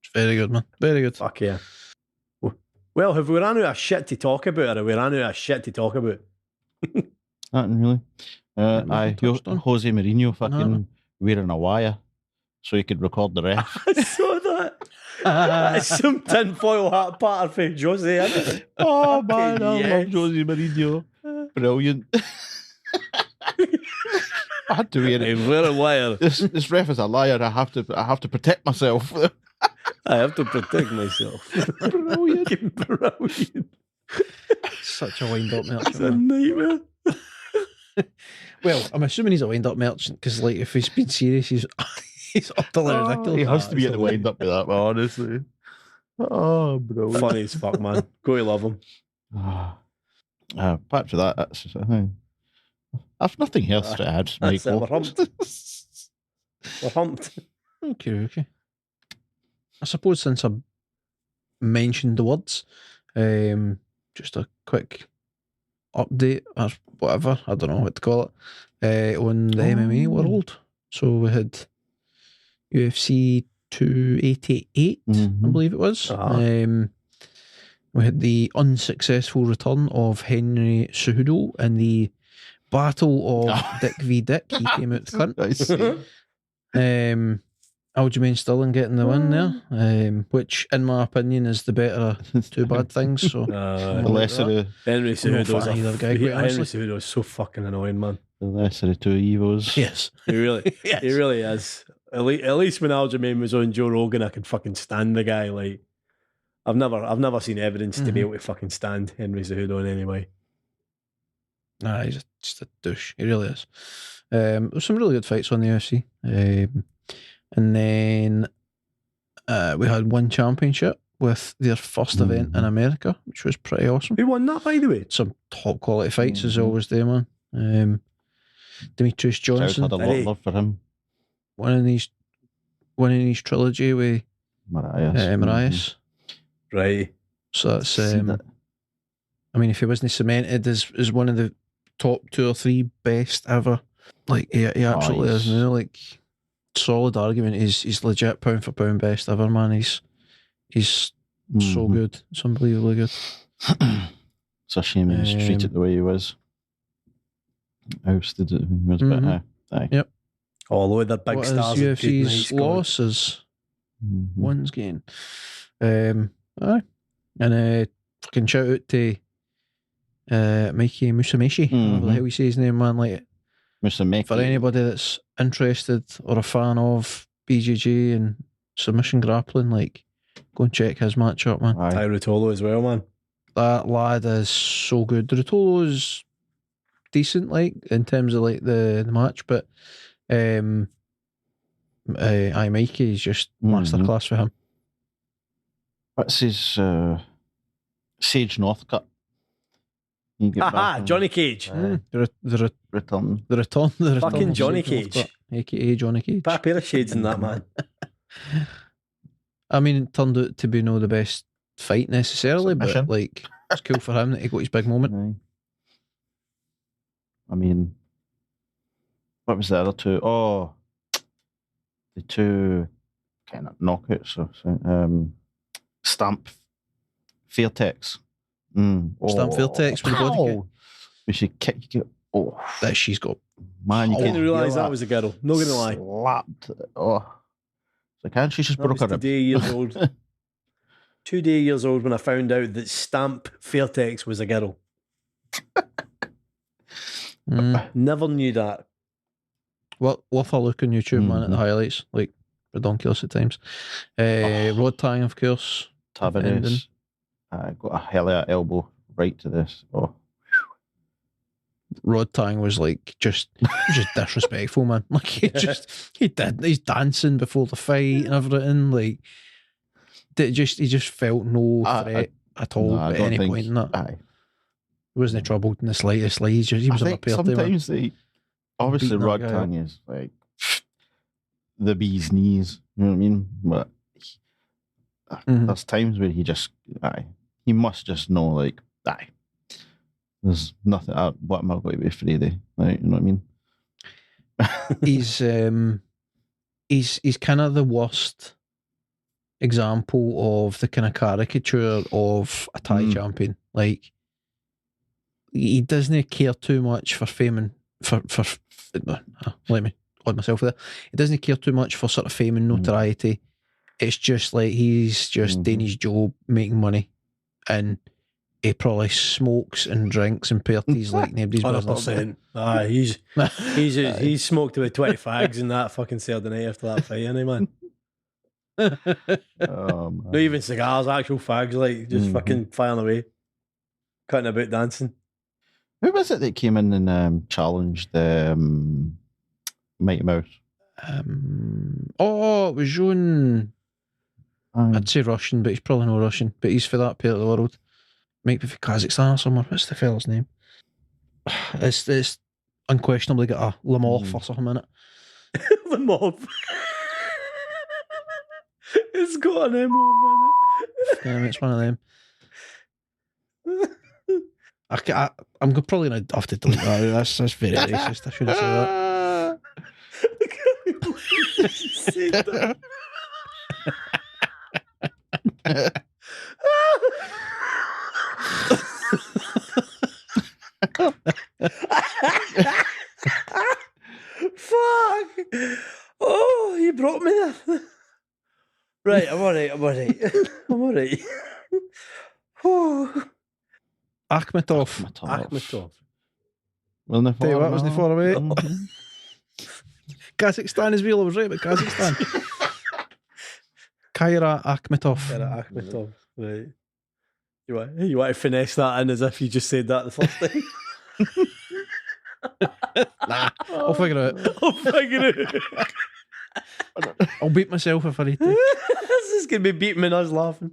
it's very good, man. Very good. Fuck yeah. Well, have we ran out of shit to talk about, or have we ran out of shit to talk about? Not really. Jose Mourinho fucking No. wearing a wire so he could record the ref. I saw that. That's some tinfoil hat pattern for Jose, isn't it? Oh man, I Yes. love Jose Mourinho. Brilliant. I had to wear it. Wear a wire. This ref is a liar. I have to protect myself. I have to protect myself. Brilliant. Brilliant. Such a wind up, mate. It's a nightmare. Well, I'm assuming he's a wind-up merchant because, like, if he's been serious, he's he's utterly ridiculous. He has to be at the wind up with that, man, honestly. Oh, bro. Funny as fuck, man. Go to love him. Apart from that, that's just a thing. I've nothing else to add, That's it, Michael. we're humped. We're humped. Okay. I suppose since I mentioned the words, just a quick update or whatever, I don't know what to call it, on the MMA world. So we had UFC 288, I believe it was. We had the unsuccessful return of Henry Cejudo in the Battle of Dick v Dick. He came out the cunt. I see. Aljamain Sterling getting the win there, which, in my opinion, is the better of two bad things. So The lesser of Henry Cejudo's fan of either guy, quite Henry honestly. Cejudo is so fucking annoying, man. the two evils. yes, He really, Yes. he really is. At least when Aljamain was on Joe Rogan, I could fucking stand the guy. Like, I've never seen evidence to be able to fucking stand Henry Cejudo in any way. nah, he's just a douche. He really is. There's some really good fights on the UFC, and then we had one championship with their first event in America, which was pretty awesome. Who won that, by the way? Some top quality fights as always there, man. Demetrius South Johnson had a lot of love for him. winning his trilogy with Marias. Right. So that's Seen that. I mean, if he wasn't cemented as one of the top 2 or 3 best ever, like he absolutely is now. Like, solid argument. He's legit pound for pound best ever, man. He's so good. It's unbelievably good. It's a shame he was treated the way he was. Ousted it. He was a bit. Aye. Yep. Although the big What stars is of good night UFC's squad. losses? One's gain. Aye. And fucking shout out to Mikey Musumeci, whatever the hell we say his name, man. Like, Mr. Mickey. for anybody that's interested or a fan of BJJ and submission grappling, like, go and check his match up, man. Aye. Ty Rutolo as well, man. That lad is so good. Rutolo's decent, like, in terms of like the match, but Mikey is just masterclass for him. What's his Sage Northcutt? You get back Johnny Cage. The return. return Fucking of Johnny Sage Cage. Northcutt, aka Johnny Cage. Put a pair of shades in that, man. I mean, it turned out to be no the best fight necessarily, Submission. but like, it's cool for him that he got his big moment. Aye. I mean, what was the other two? Oh, the two kind of knockouts. Stamp Fairtex. Stamp Fairtex with the body kick. We should kick you. Oh, That she's got. man, you I didn't can't realise that was a girl. Not going to lie. Slapped. Oh. So can't she just That broke was her 2 rib? years old. 2 years old when I found out that Stamp Fairtex was a girl. Never knew that. Well, worth a look on YouTube, man, at the highlights. Like, ridiculous at times. Rod Tang, of course. Ending. Tavares. I got a hell of an elbow right to this. Oh, Rod Tang was like just disrespectful, man. Like, he's dancing before the fight and everything. Like, he just felt no threat at all no, I at don't any think- point in that. aye. He wasn't troubled in the slightest. Like, he was I a think party, man. sometimes they obviously Beating that Rod guy Tang is like the bee's knees. You know what I mean? But there's times where he must just know, like, there's nothing. What am I going to be afraid of? Like, you know what I mean? he's kind of the worst example of the kind of caricature of a Thai champion. Like, he doesn't care too much for fame and let me hold myself there. He doesn't care too much for sort of fame and notoriety. It's just like he's just doing his job, making money, and he probably smokes and drinks and parties like nobody's business. 100%. He's smoked about 20 fags in that fucking Saturday night after that fight, ain't he, man? Oh, man. Not even cigars, actual fags, like, just fucking firing away, cutting about dancing. Who was it that came in and challenged Mighty Mouse? It was John. I'd say Russian, but he's probably not Russian. But he's for that part of the world. Might be for Kazakhstan or somewhere. What's the fella's name? It's unquestionably got a Lamov or something in it. Lamov. It's got an M in it. Yeah, it's one of them. I'm probably going to have to delete that. That's very racist. I shouldn't say that. Say that. Fuck! Oh, you brought me there. Right, I'm alright. I'm alright. Akhmetov. Wasn't Tell you what, wasn't far away. Kazakhstan is real. I was right about Kazakhstan. Kaira Akhmetov. Right. You want to finesse that in as if you just said that the first time? Nah, I'll figure it out. I'll beat myself if I need to. This is going to be beating me and us laughing.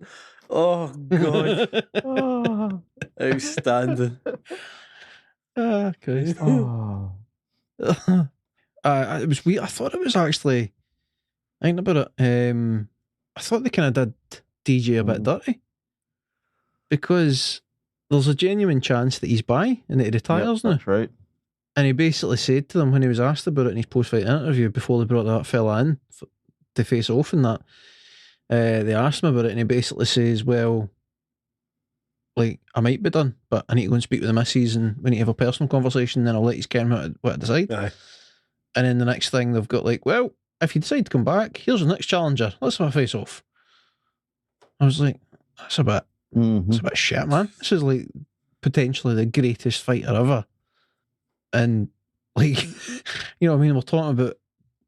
Oh, God. Oh, outstanding. Christ. It was weird. I thought it was actually, thinking about it, I thought they kind of did DJ a bit dirty. Because there's a genuine chance that he's by and that he retires now. That's right. And he basically said to them when he was asked about it in his post-fight interview before they brought that fella in to face off and that, they asked him about it and he basically says, well, like, I might be done, but I need to go and speak with the missus and we need to have a personal conversation, then I'll let you scan what I decide. Aye. And then the next thing they've got like, well, if you decide to come back, here's the next challenger. Let's have a face-off. I was like, that's a bit shit, man. This is like potentially the greatest fighter ever. And like, you know what I mean? We're talking about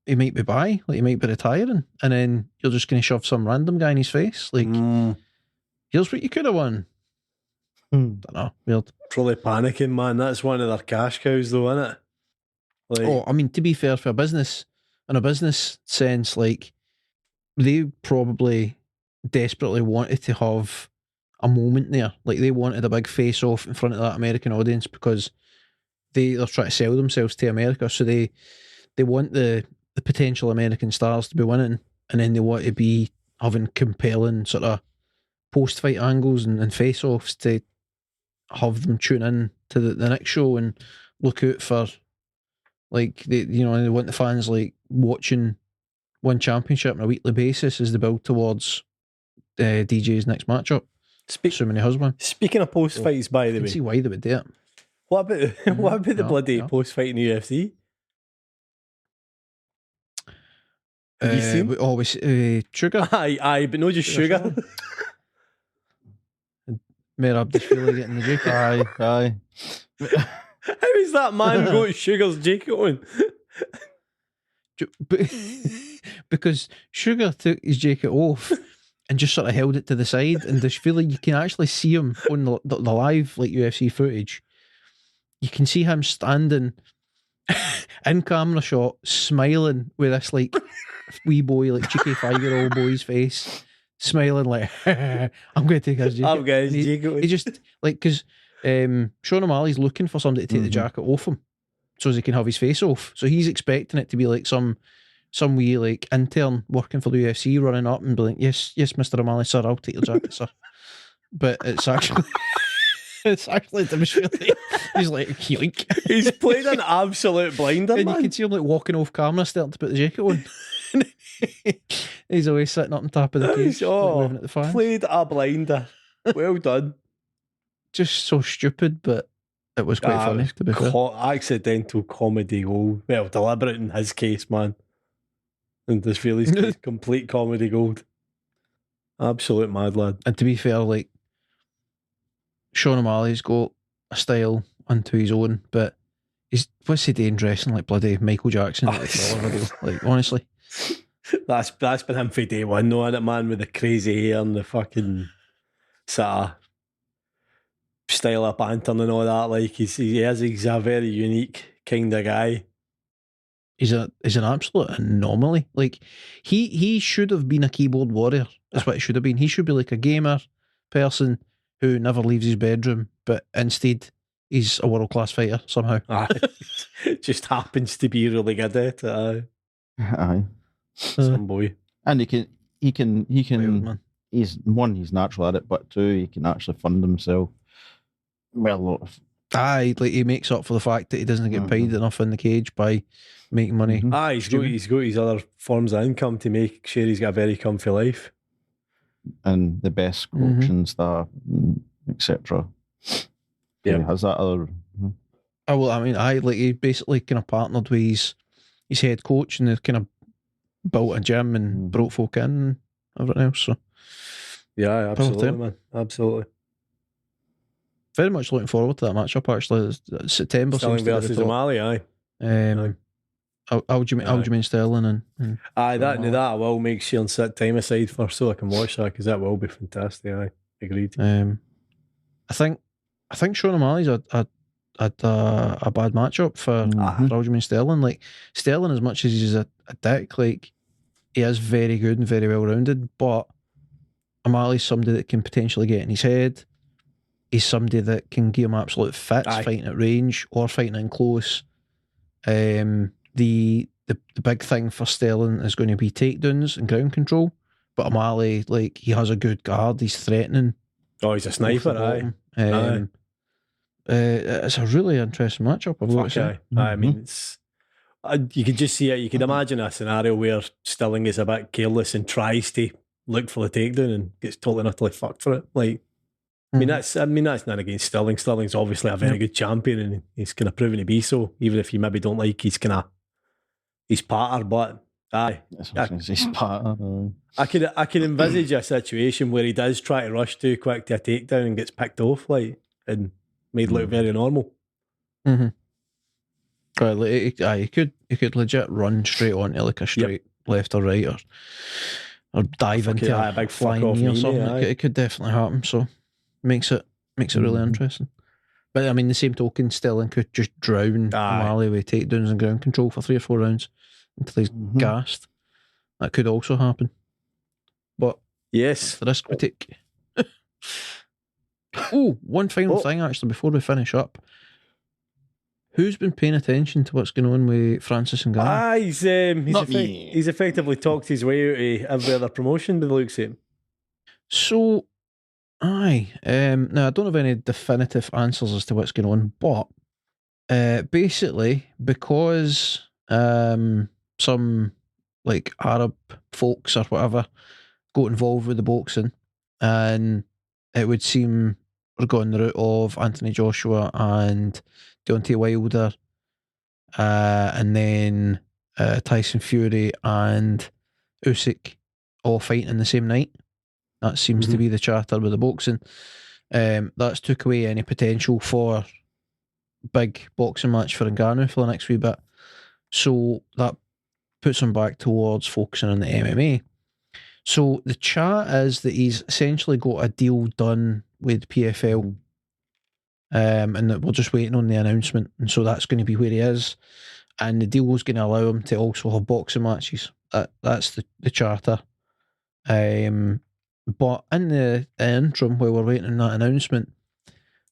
he might be by, like he might be retiring, and then you're just going to shove some random guy in his face. Like, here's what you could have won. Don't know, weird. Probably panicking, man. That's one of their cash cows, though, isn't it? Like, I mean, to be fair, for a business, in a business sense, like they probably desperately wanted to have a moment there. Like they wanted a big face-off in front of that American audience because they're trying to sell themselves to America. So they want the potential American stars to be winning, and then they want to be having compelling sort of post-fight angles and face-offs to have them tune in to the next show and look out for, like, they want the fans like watching one championship on a weekly basis as they build towards DJ's next matchup. Assuming he has one. Speaking of post-fights, by the way, I can see why they would do it. What about the bloody post-fight in the UFC? Have you seen? Sugar? Aye, but not just Sugar. Merab Dishvili getting the jacket. Aye. How is that man got Sugar's jacket on? Because Sugar took his jacket off and just sort of held it to the side, and Dishvili, you can actually see him on the live like UFC footage. You can see him standing in camera shot, smiling with this like wee boy, like cheeky 5-year-old boy's face, smiling like, I'm going to take his jacket. I've got his jacket. He just, like, because Sean O'Malley's looking for somebody to take the jacket off him so as he can have his face off. So he's expecting it to be like some wee like intern working for the UFC running up and be like, yes, Mr. O'Malley, sir, I'll take your jacket, sir. But it's actually... It's actually Dishvili. He's like, yoink. He's played an absolute blinder, and man. you can see him like walking off camera, starting to put the jacket on. He's always sitting up on top of the cage, like, waving at the fans. Played a blinder. Well done. Just so stupid, but it was quite funny, to be fair. Accidental comedy gold. Well, deliberate in his case, man. In Dishvili's case, complete comedy gold. Absolute mad lad. And to be fair, like, Sean O'Malley's got a style unto his own, but what's he doing dressing like bloody Michael Jackson at the Thriller video? Like, honestly. That's been him for day one, though, isn't it, man, with the crazy hair and the fucking sort of style of banter and all that. Like he's a very unique kind of guy. He's an absolute anomaly. Like he should have been a keyboard warrior. That's what he should have been. He should be like a gamer person who never leaves his bedroom, but instead he's a world-class fighter somehow. Just happens to be really good at it. Aye. Some boy. And he can Wild, man. he's natural at it, but two, he can actually fund himself well. Aye, like he makes up for the fact that he doesn't get paid enough in the cage by making money. He's got his other forms of income to make sure he's got a very comfy life. And the best coaching staff, etc. Yeah, he has that other. Oh well, I mean, he basically kind of partnered with his head coach, and they kind of built a gym and brought folk in and everything else. So yeah, absolutely, man, absolutely. Very much looking forward to that matchup. Actually, September Sterling seems to be versus the top. O'Malley, aye. Aljamain Sterling and Aye, that I will make sure and set time aside for so I can watch that, because that will be fantastic. Aye, agreed. I think Sean O'Malley's had a bad matchup for Aljamain Sterling. Like Sterling, as much as he's a dick, like he is very good and very well rounded, but O'Malley's somebody that can potentially get in his head. He's somebody that can give him absolute fits fighting at range or fighting in close. The big thing for Sterling is going to be takedowns and ground control. But O'Malley, like, he has a good guard. He's threatening. Oh, he's a sniper, aye. It's a really interesting matchup. I've got to say. I mean, it's you could just see it. You could imagine a scenario where Sterling is a bit careless and tries to look for the takedown and gets totally and utterly fucked for it. Like, I mean, that's not against Sterling. Sterling's obviously a very good champion, and he's kind of proven to be so. Even if you maybe don't like his patter, but aye, his patter. I could envisage a situation where he does try to rush too quick to a takedown and gets picked off, like, and made look very normal. Well, he could legit run straight onto like a straight left or right, or dive into a big flying knee or something. It could definitely happen. So. Makes it really interesting. But I mean, the same token, Sterling could just drown O'Malley with takedowns and ground control for 3 or 4 rounds until he's gassed. That could also happen. But yes, the risk we take. One final thing actually before we finish up. Who's been paying attention to what's going on with Francis Ngannou? He's effectively talked his way out of every other promotion by the looks of him. So. Aye. Now, I don't have any definitive answers as to what's going on, but basically, because some like Arab folks or whatever got involved with the boxing, and it would seem we're going the route of Anthony Joshua and Deontay Wilder, and then Tyson Fury and Usyk all fighting in the same night. That seems to be the chatter with the boxing. That's took away any potential for big boxing match for Ngannou for the next wee bit. So that puts him back towards focusing on the MMA. So the chat is that he's essentially got a deal done with PFL, and that we're just waiting on the announcement. And so that's going to be where he is. And the deal is going to allow him to also have boxing matches. That's the charter. But in the interim, while we're waiting on that announcement,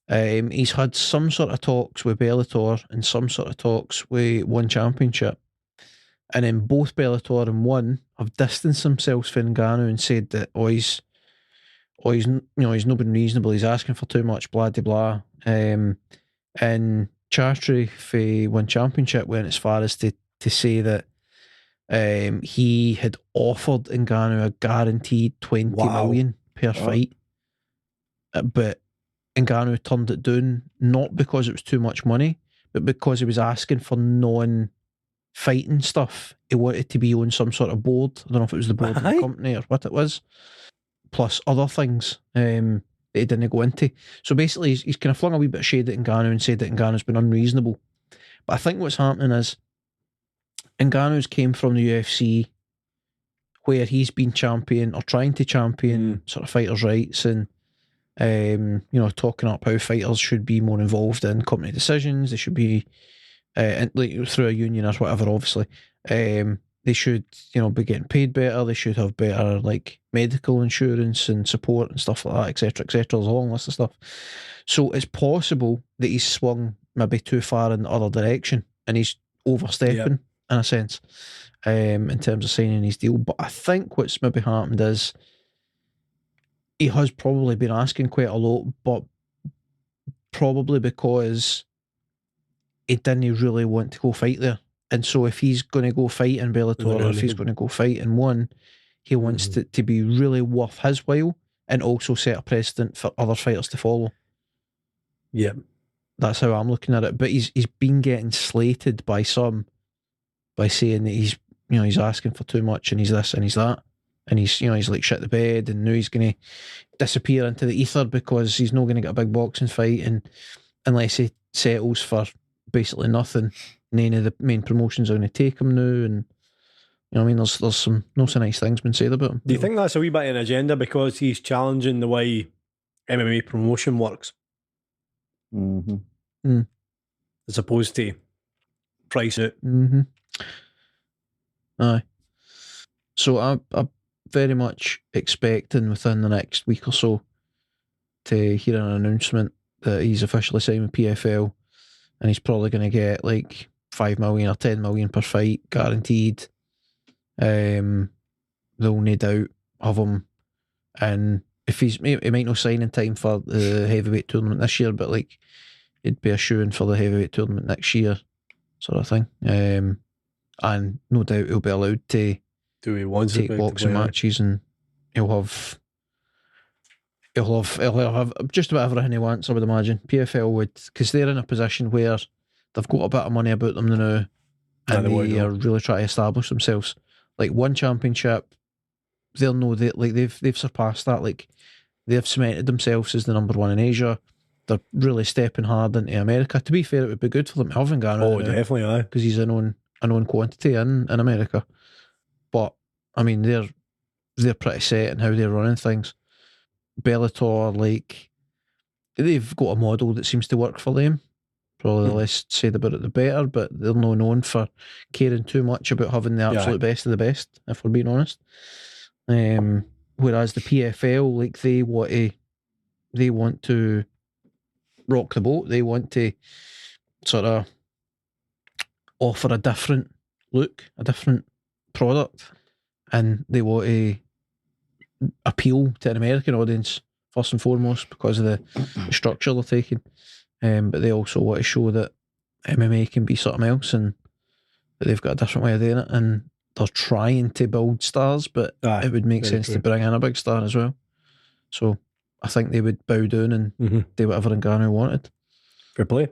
he's had some sort of talks with Bellator and some sort of talks with One Championship. And then both Bellator and One have distanced themselves from Ngannou and said that he's not been reasonable, he's asking for too much, blah de blah. And Chartry for One Championship went as far as to say that he had offered Ngannou a guaranteed 20 million per fight, but Ngannou turned it down, not because it was too much money, but because he was asking for non-fighting stuff. He wanted to be on some sort of board. I don't know if it was the board of the company or what it was, plus other things that he didn't go into. So basically he's kind of flung a wee bit of shade at Ngannou and said that Ngannou's been unreasonable. But I think what's happening is Ngannou's came from the UFC, where he's been champion or trying to champion sort of fighters' rights, and Talking up how fighters should be more involved in company decisions. They should be through a union or whatever, obviously. They should, be getting paid better. They should have better medical insurance and support and stuff like that, etc., etc. There's a long list of stuff. So it's possible that he's swung maybe too far in the other direction and he's overstepping in a sense, in terms of signing his deal. But I think what's maybe happened is he has probably been asking quite a lot, but probably because he didn't really want to go fight there. And so if he's going to go fight in Bellator, or if he's going to go fight in one, he wants it to be really worth his while and also set a precedent for other fighters to follow. Yeah. That's how I'm looking at it. But he's been getting slated by some by saying that he's asking for too much and he's this and he's that. And he's like shit the bed, and now he's going to disappear into the ether because he's not going to get a big boxing fight, and unless he settles for basically nothing, none of the main promotions are going to take him now. And there's some not so nice things been said about him. Do you think that's a wee bit of an agenda because he's challenging the way MMA promotion works? Mm-hmm. As opposed to price it. Mm-hmm. Aye. So I'm very much expecting within the next week or so to hear an announcement that he's officially signed with PFL, and he's probably going to get 5 million or 10 million per fight guaranteed. They'll no doubt have him, and if he might not sign in time for the heavyweight tournament this year, but he'd be a shoo-in for the heavyweight tournament next year, sort of thing. And no doubt he'll be allowed to take boxing matches, and he'll have just about everything he wants, I would imagine. PFL would, because they're in a position where they've got a bit of money about them now, and they are really trying to establish themselves. One championship, they'll know that they've surpassed that. They've cemented themselves as the number one in Asia. They're really stepping hard into America. To be fair, it would be good for them to have Ngannou. Oh, definitely, aye. Because he's a known quantity in America. But they're pretty set in how they're running things. Bellator, they've got a model that seems to work for them. Probably the less said about it, the better, but they're not known for caring too much about having the absolute best of the best, if we're being honest. Whereas the PFL, they want to rock the boat. They want to sort of offer a different look, a different product, and they want to appeal to an American audience first and foremost because of the structure they're taking. But they also want to show that MMA can be something else and that they've got a different way of doing it, and they're trying to build stars, but it would make sense to bring in a big star as well. So I think they would bow down and do whatever Ngannou wanted. Fair play.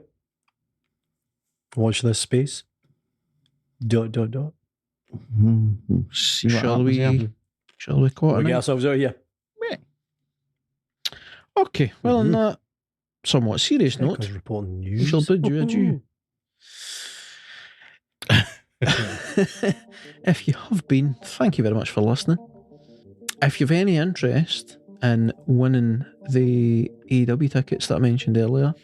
Watch this space. ... See Shall we call it? Get ourselves out of here. Okay, well, on that somewhat serious note, reporting news. we shall bid you adieu. If you have been, thank you very much for listening. If you've any interest in winning the AEW tickets that I mentioned earlier,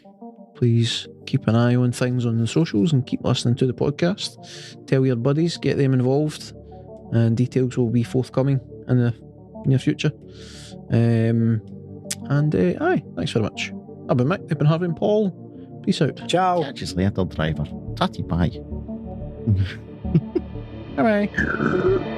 please keep an eye on things on the socials and keep listening to the podcast. Tell your buddies, get them involved, and details will be forthcoming in the near future. Thanks very much. I've been Mick, I've been Harvey and Paul. Peace out. Ciao. Catch us later, driver. Tatty bye. Bye bye.